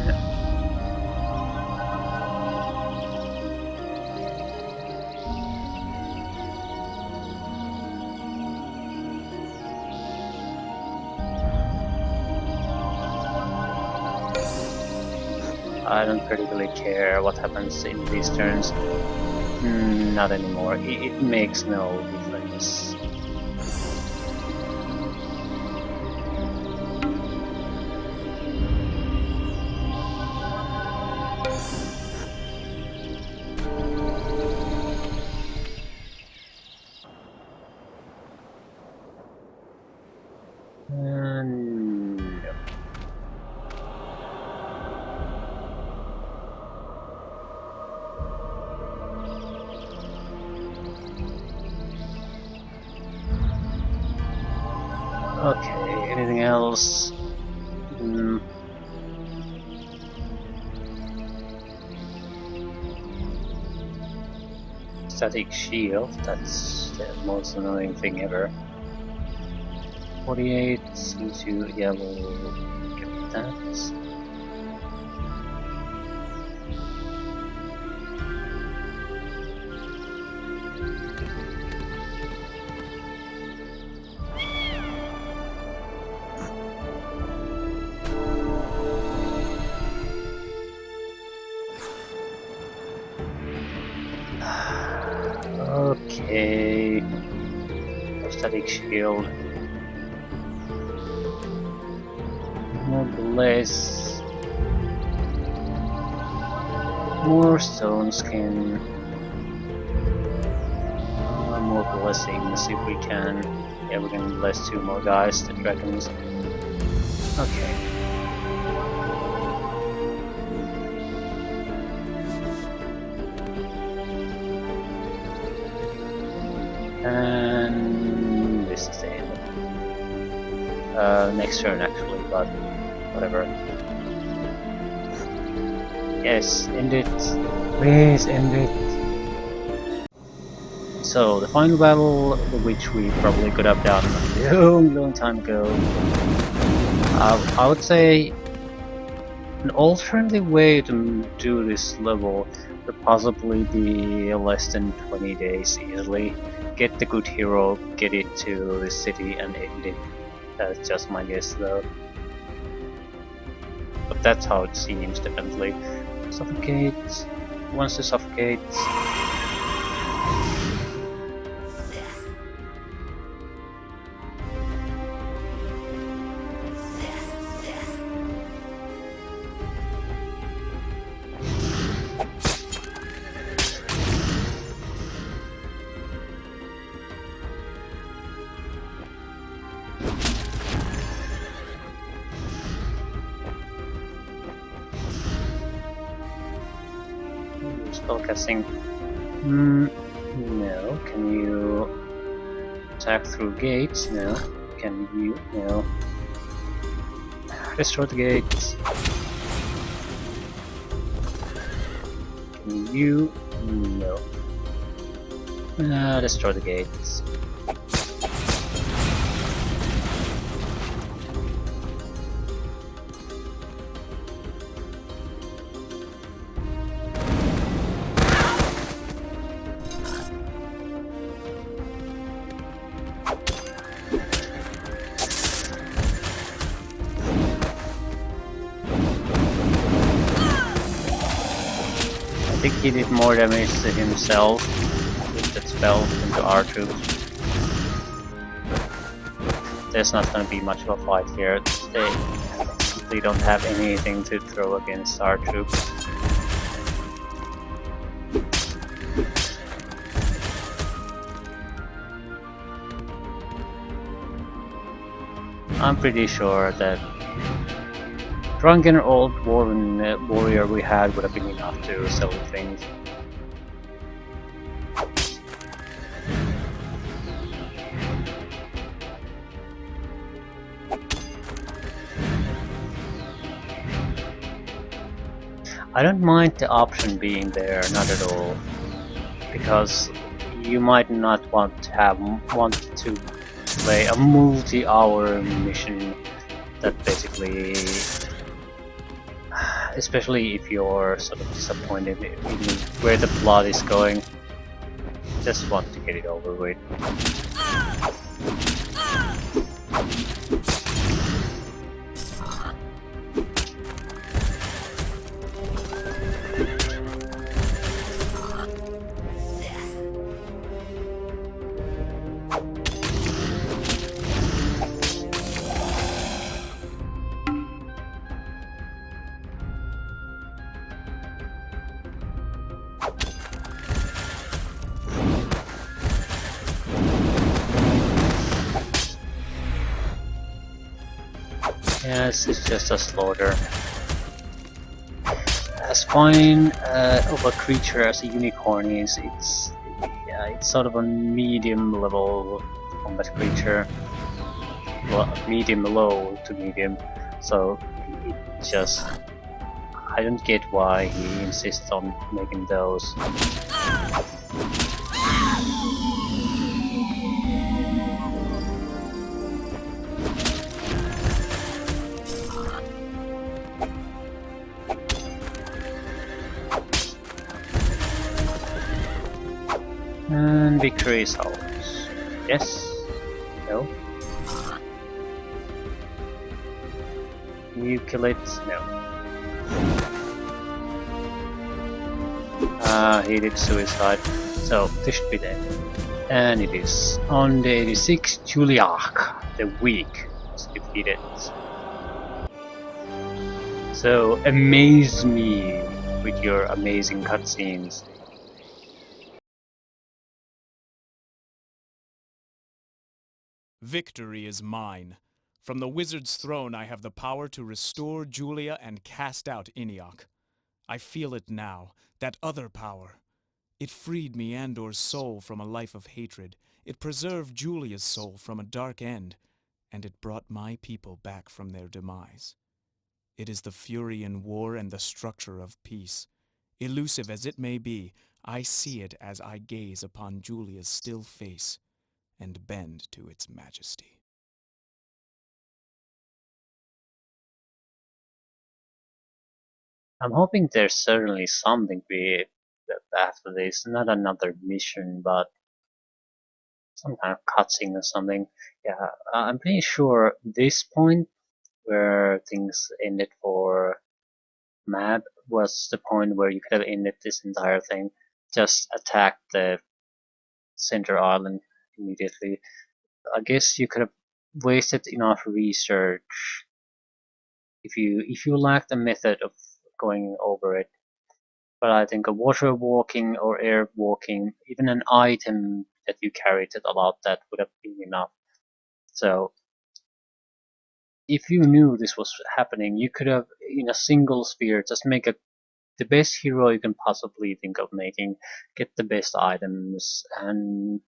[SPEAKER 1] I don't particularly care what happens in these turns. Not anymore. It makes no difference. No. Okay, anything else? Static shield, that's the most annoying thing ever. 48 into, yeah, we'll get that. Okay, static shield. More blaze, more stone skin, more blessings if we can. Yeah, we can bless 2 more guys, the dragons. Okay. And this is the end. Next turn actually, but whatever. Yes, end it. Please end it. So the final battle, which we probably could have done a long time ago, I would say an alternative way to do this level would possibly be less than 20 days easily. Get the good hero, get it to the city and end it. That's just my guess though. But that's how it seems, definitely. Suffocate. Wants to suffocate. Spellcasting. No. Can you attack through gates? No. Can you? No. Destroy the gates. Can you? No. Destroy the gates. I think he did more damage to himself with that spell than to our troops. There's not gonna be much of a fight here. They don't have anything to throw against our troops. I'm pretty sure that drunken old warrior we had would have been enough to sell things. I don't mind the option being there, not at all, because you might not want to play a multi-hour mission that basically, especially if you're sort of disappointed in where the plot is going, just want to get it over with. Yes, it's just a slaughter. As fine of a creature as a unicorn is, it's sort of a medium level combat creature. Well, medium low to medium. So it just, I don't get why he insists on making those. And victory is ours. Yes? No? You kill it? No. He did suicide. So this should be dead. And it is. On day 86, Juliarch, the weak, was defeated. So amaze me with your amazing cutscenes.
[SPEAKER 2] Victory is mine. From the wizard's throne I have the power to restore Julia and cast out Iniok. I feel it now, that other power. It freed Meandor's soul from a life of hatred. It preserved Julia's soul from a dark end. And it brought my people back from their demise. It is the fury in war and the structure of peace. Elusive as it may be, I see it as I gaze upon Julia's still face and bend to its majesty.
[SPEAKER 1] I'm hoping there's certainly something we after this, not another mission, but some kind of cutscene or something. Yeah, I'm pretty sure this point where things ended for map was the point where you could have ended this entire thing. Just attack the center island immediately. I guess you could have wasted enough research if you lacked a method of going over it. But I think a water walking or air walking, even an item that you carried that allowed that would have been enough. So if you knew this was happening, you could have in a single sphere just make the best hero you can possibly think of making, get the best items, and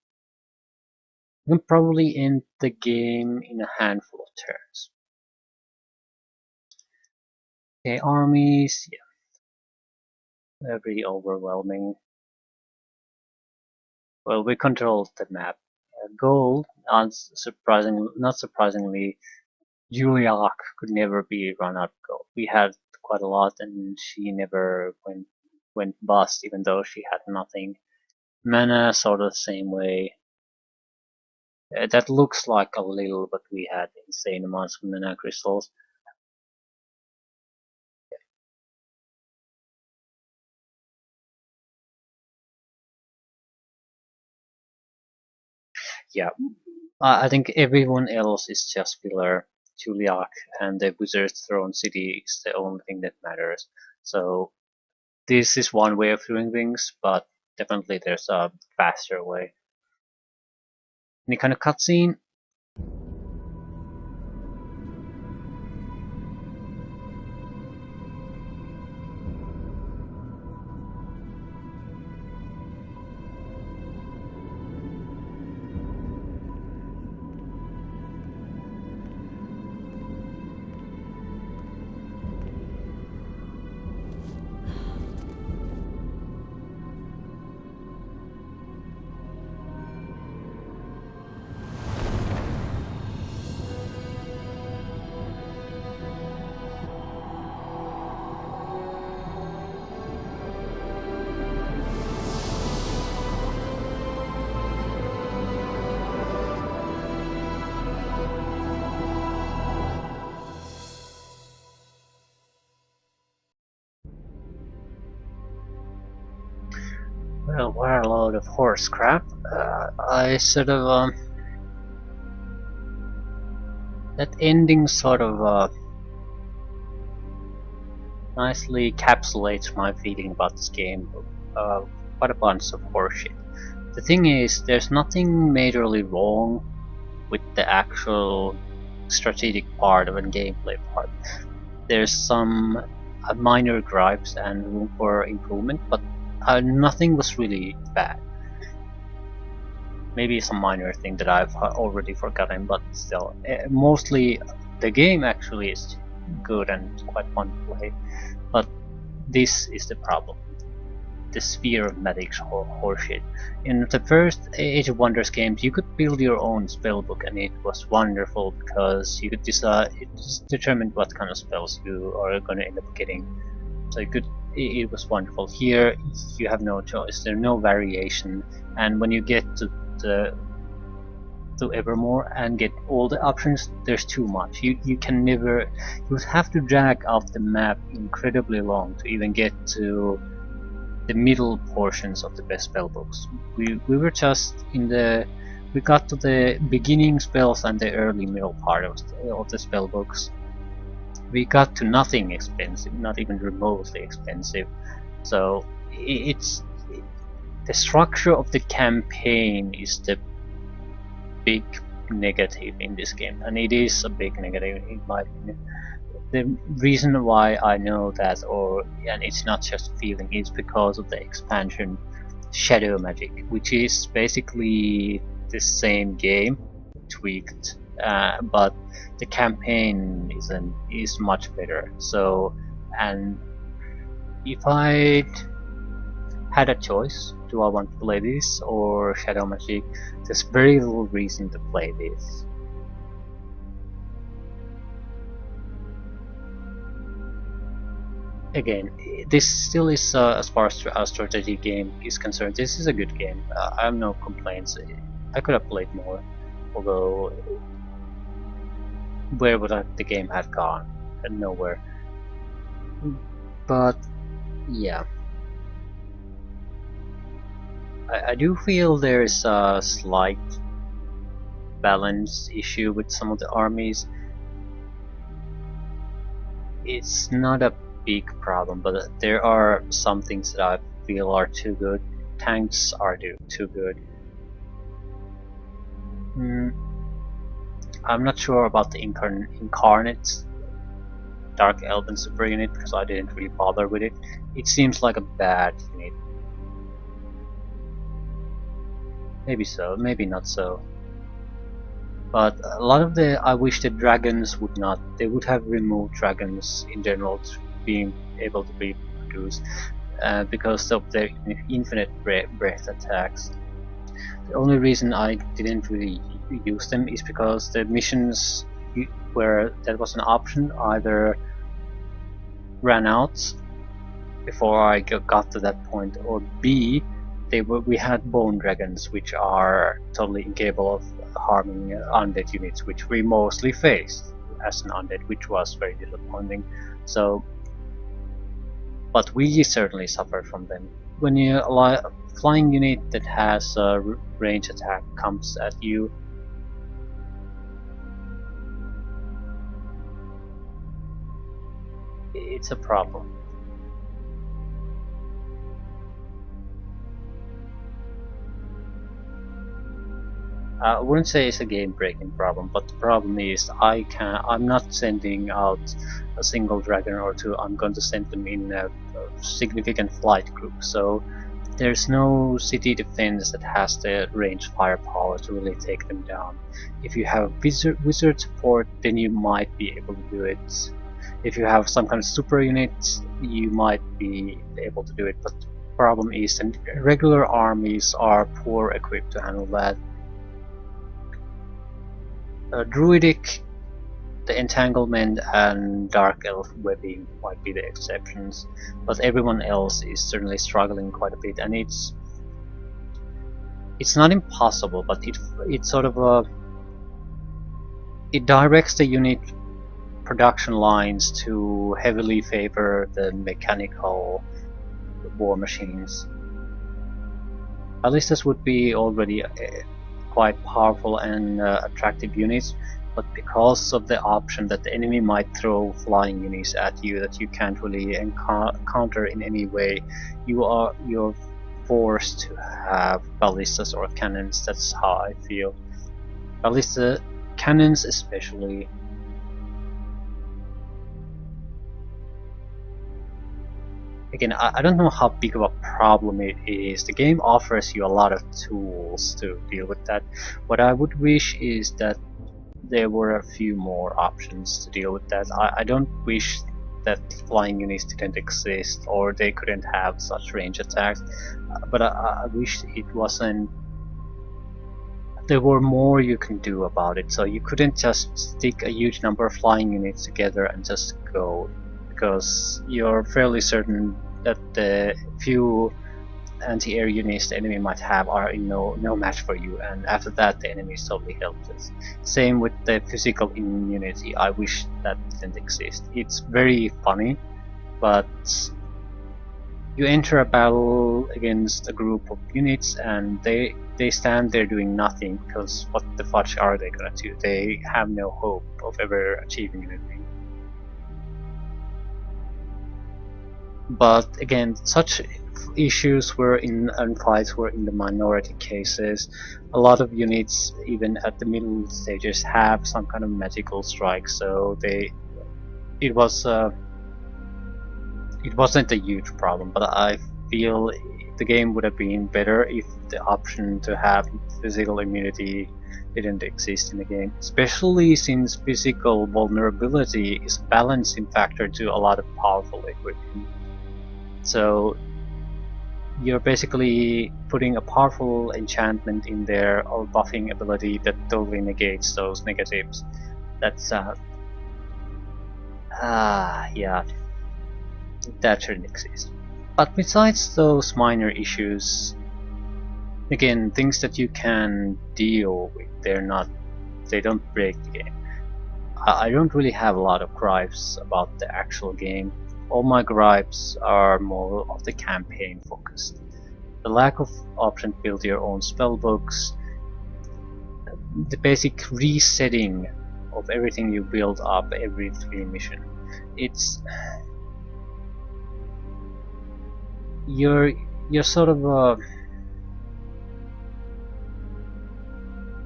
[SPEAKER 1] you can probably end the game in a handful of turns. Okay, armies, yeah, very overwhelming. Well, we controlled the map. Gold, not surprisingly, Juliak could never be run out of gold. We had quite a lot, and she never went bust, even though she had nothing. Mana, sort of the same way. That looks like a little, but we had insane amounts of mana crystals. Yeah, I think everyone else is just filler. Juliak and the Wizard's Throne City is the only thing that matters. So this is one way of doing things, but definitely there's a faster way. Any kind of cutscene? Well, what a load of horse crap. I sort of that ending sort of nicely encapsulates my feeling about this game. Uh, quite a bunch of horseshit. The thing is, there's nothing majorly wrong with the actual strategic part of a gameplay part. There's some minor gripes and room for improvement, but nothing was really bad. Maybe some minor thing that I've already forgotten, but still, mostly the game actually is good and quite fun to play. But this is the problem. The sphere of magic's horseshit. In the first Age of Wonders games, you could build your own spellbook, and it was wonderful because you could decide, it determined what kind of spells you are going to end up getting. So it was wonderful. Here, you have no choice. There's no variation, and when you get to Evermore and get all the options, there's too much. You can never. You would have to drag up the map incredibly long to even get to the middle portions of the best spellbooks. We were just in the. We got to the beginning spells and the early middle part of the spellbooks. We got to nothing expensive, not even remotely expensive. So it's the structure of the campaign is the big negative in this game, and it is a big negative in my opinion. The reason why I know that, and it's not just a feeling, is because of the expansion Shadow Magic, which is basically the same game tweaked, but the campaign is much better. So, and if I had a choice, do I want to play this or Shadow Magic, there's very little reason to play this. Again, this still is, as far as a strategy game is concerned, this is a good game. I have no complaints. I could have played more, although where would the game have gone? Nowhere. But yeah, I do feel there's a slight balance issue with some of the armies. It's not a big problem, but there are some things that I feel are too good. Tanks are too good. I'm not sure about the incarnate Dark Elven super unit because I didn't really bother with it. It seems like a bad unit. Maybe so, maybe not so. But a lot of I wish the dragons would not. They would have removed dragons in general to being able to be produced because of their infinite breath attacks. The only reason I didn't really use them is because the missions where that was an option either ran out before I got to that point, or B, we had bone dragons, which are totally incapable of harming undead units, which we mostly faced as an undead, which was very disappointing. So, but we certainly suffered from them. When a flying unit that has a range attack comes at you, it's a problem. I wouldn't say it's a game-breaking problem, but the problem is I'm not sending out a single dragon or two. I'm going to send them in a significant flight group. So there's no city defense that has the range firepower to really take them down. If you have wizard support, then you might be able to do it. If you have some kind of super unit, you might be able to do it. But the problem is that regular armies are poor equipped to handle that. Druidic, the entanglement, and dark elf webbing might be the exceptions, but everyone else is certainly struggling quite a bit, and it's not impossible, but it sort of it directs the unit production lines to heavily favor the mechanical war machines. Ballistas would be already quite powerful and attractive units, but because of the option that the enemy might throw flying units at you that you can't really counter in any way, you're forced to have ballistas or cannons. That's how I feel. Ballista cannons especially. Again, I don't know how big of a problem it is. The game offers you a lot of tools to deal with that. What I would wish is that there were a few more options to deal with that. I don't wish that flying units didn't exist or they couldn't have such range attacks, but I wish it wasn't. There were more you can do about it, so you couldn't just stick a huge number of flying units together and just go, because you're fairly certain that the few anti-air units the enemy might have are in no match for you, and after that the enemy is totally helpless. Same with the physical immunity. I wish that didn't exist. It's very funny, but you enter a battle against a group of units and they stand there doing nothing, because what the fudge are they gonna do? They have no hope of ever achieving anything. But again, such issues were and fights were in the minority cases. A lot of units, even at the middle stages, have some kind of magical strike, so it wasn't a huge problem. But I feel the game would have been better if the option to have physical immunity didn't exist in the game, especially since physical vulnerability is a balancing factor to a lot of powerful equipment. So you're basically putting a powerful enchantment in there or buffing ability that totally negates those negatives. That's yeah, that shouldn't exist. But besides those minor issues, again, things that you can deal with, they don't break the game. I don't really have a lot of gripes about the actual game. All my gripes are more of the campaign focused. The lack of option to build your own spellbooks, the basic resetting of everything you build up every 3 mission. It's you're sort of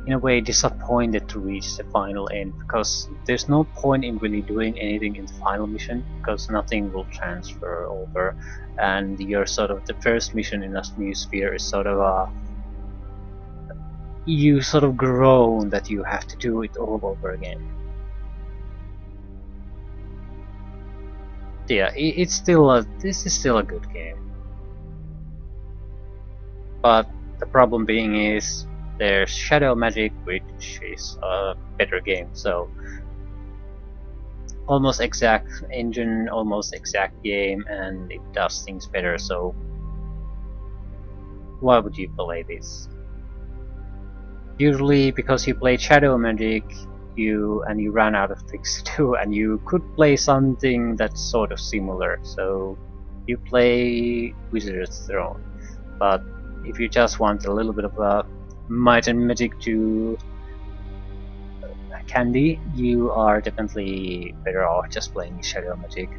[SPEAKER 1] in a way disappointed to reach the final end, because there's no point in really doing anything in the final mission because nothing will transfer over, and you're sort of the first mission in a new sphere is sort of you sort of groan that you have to do it all over again. Yeah, it's still this is still a good game, but the problem being is there's Shadow Magic, which is a better game. So almost exact engine, almost exact game, and it does things better. So why would you play this? Usually, because you played Shadow Magic, you ran out of things to do, and you could play something that's sort of similar. So you play Wizard's Throne. But if you just want a little bit of a might and magic to candy, you are definitely better off just playing Shadow Magic.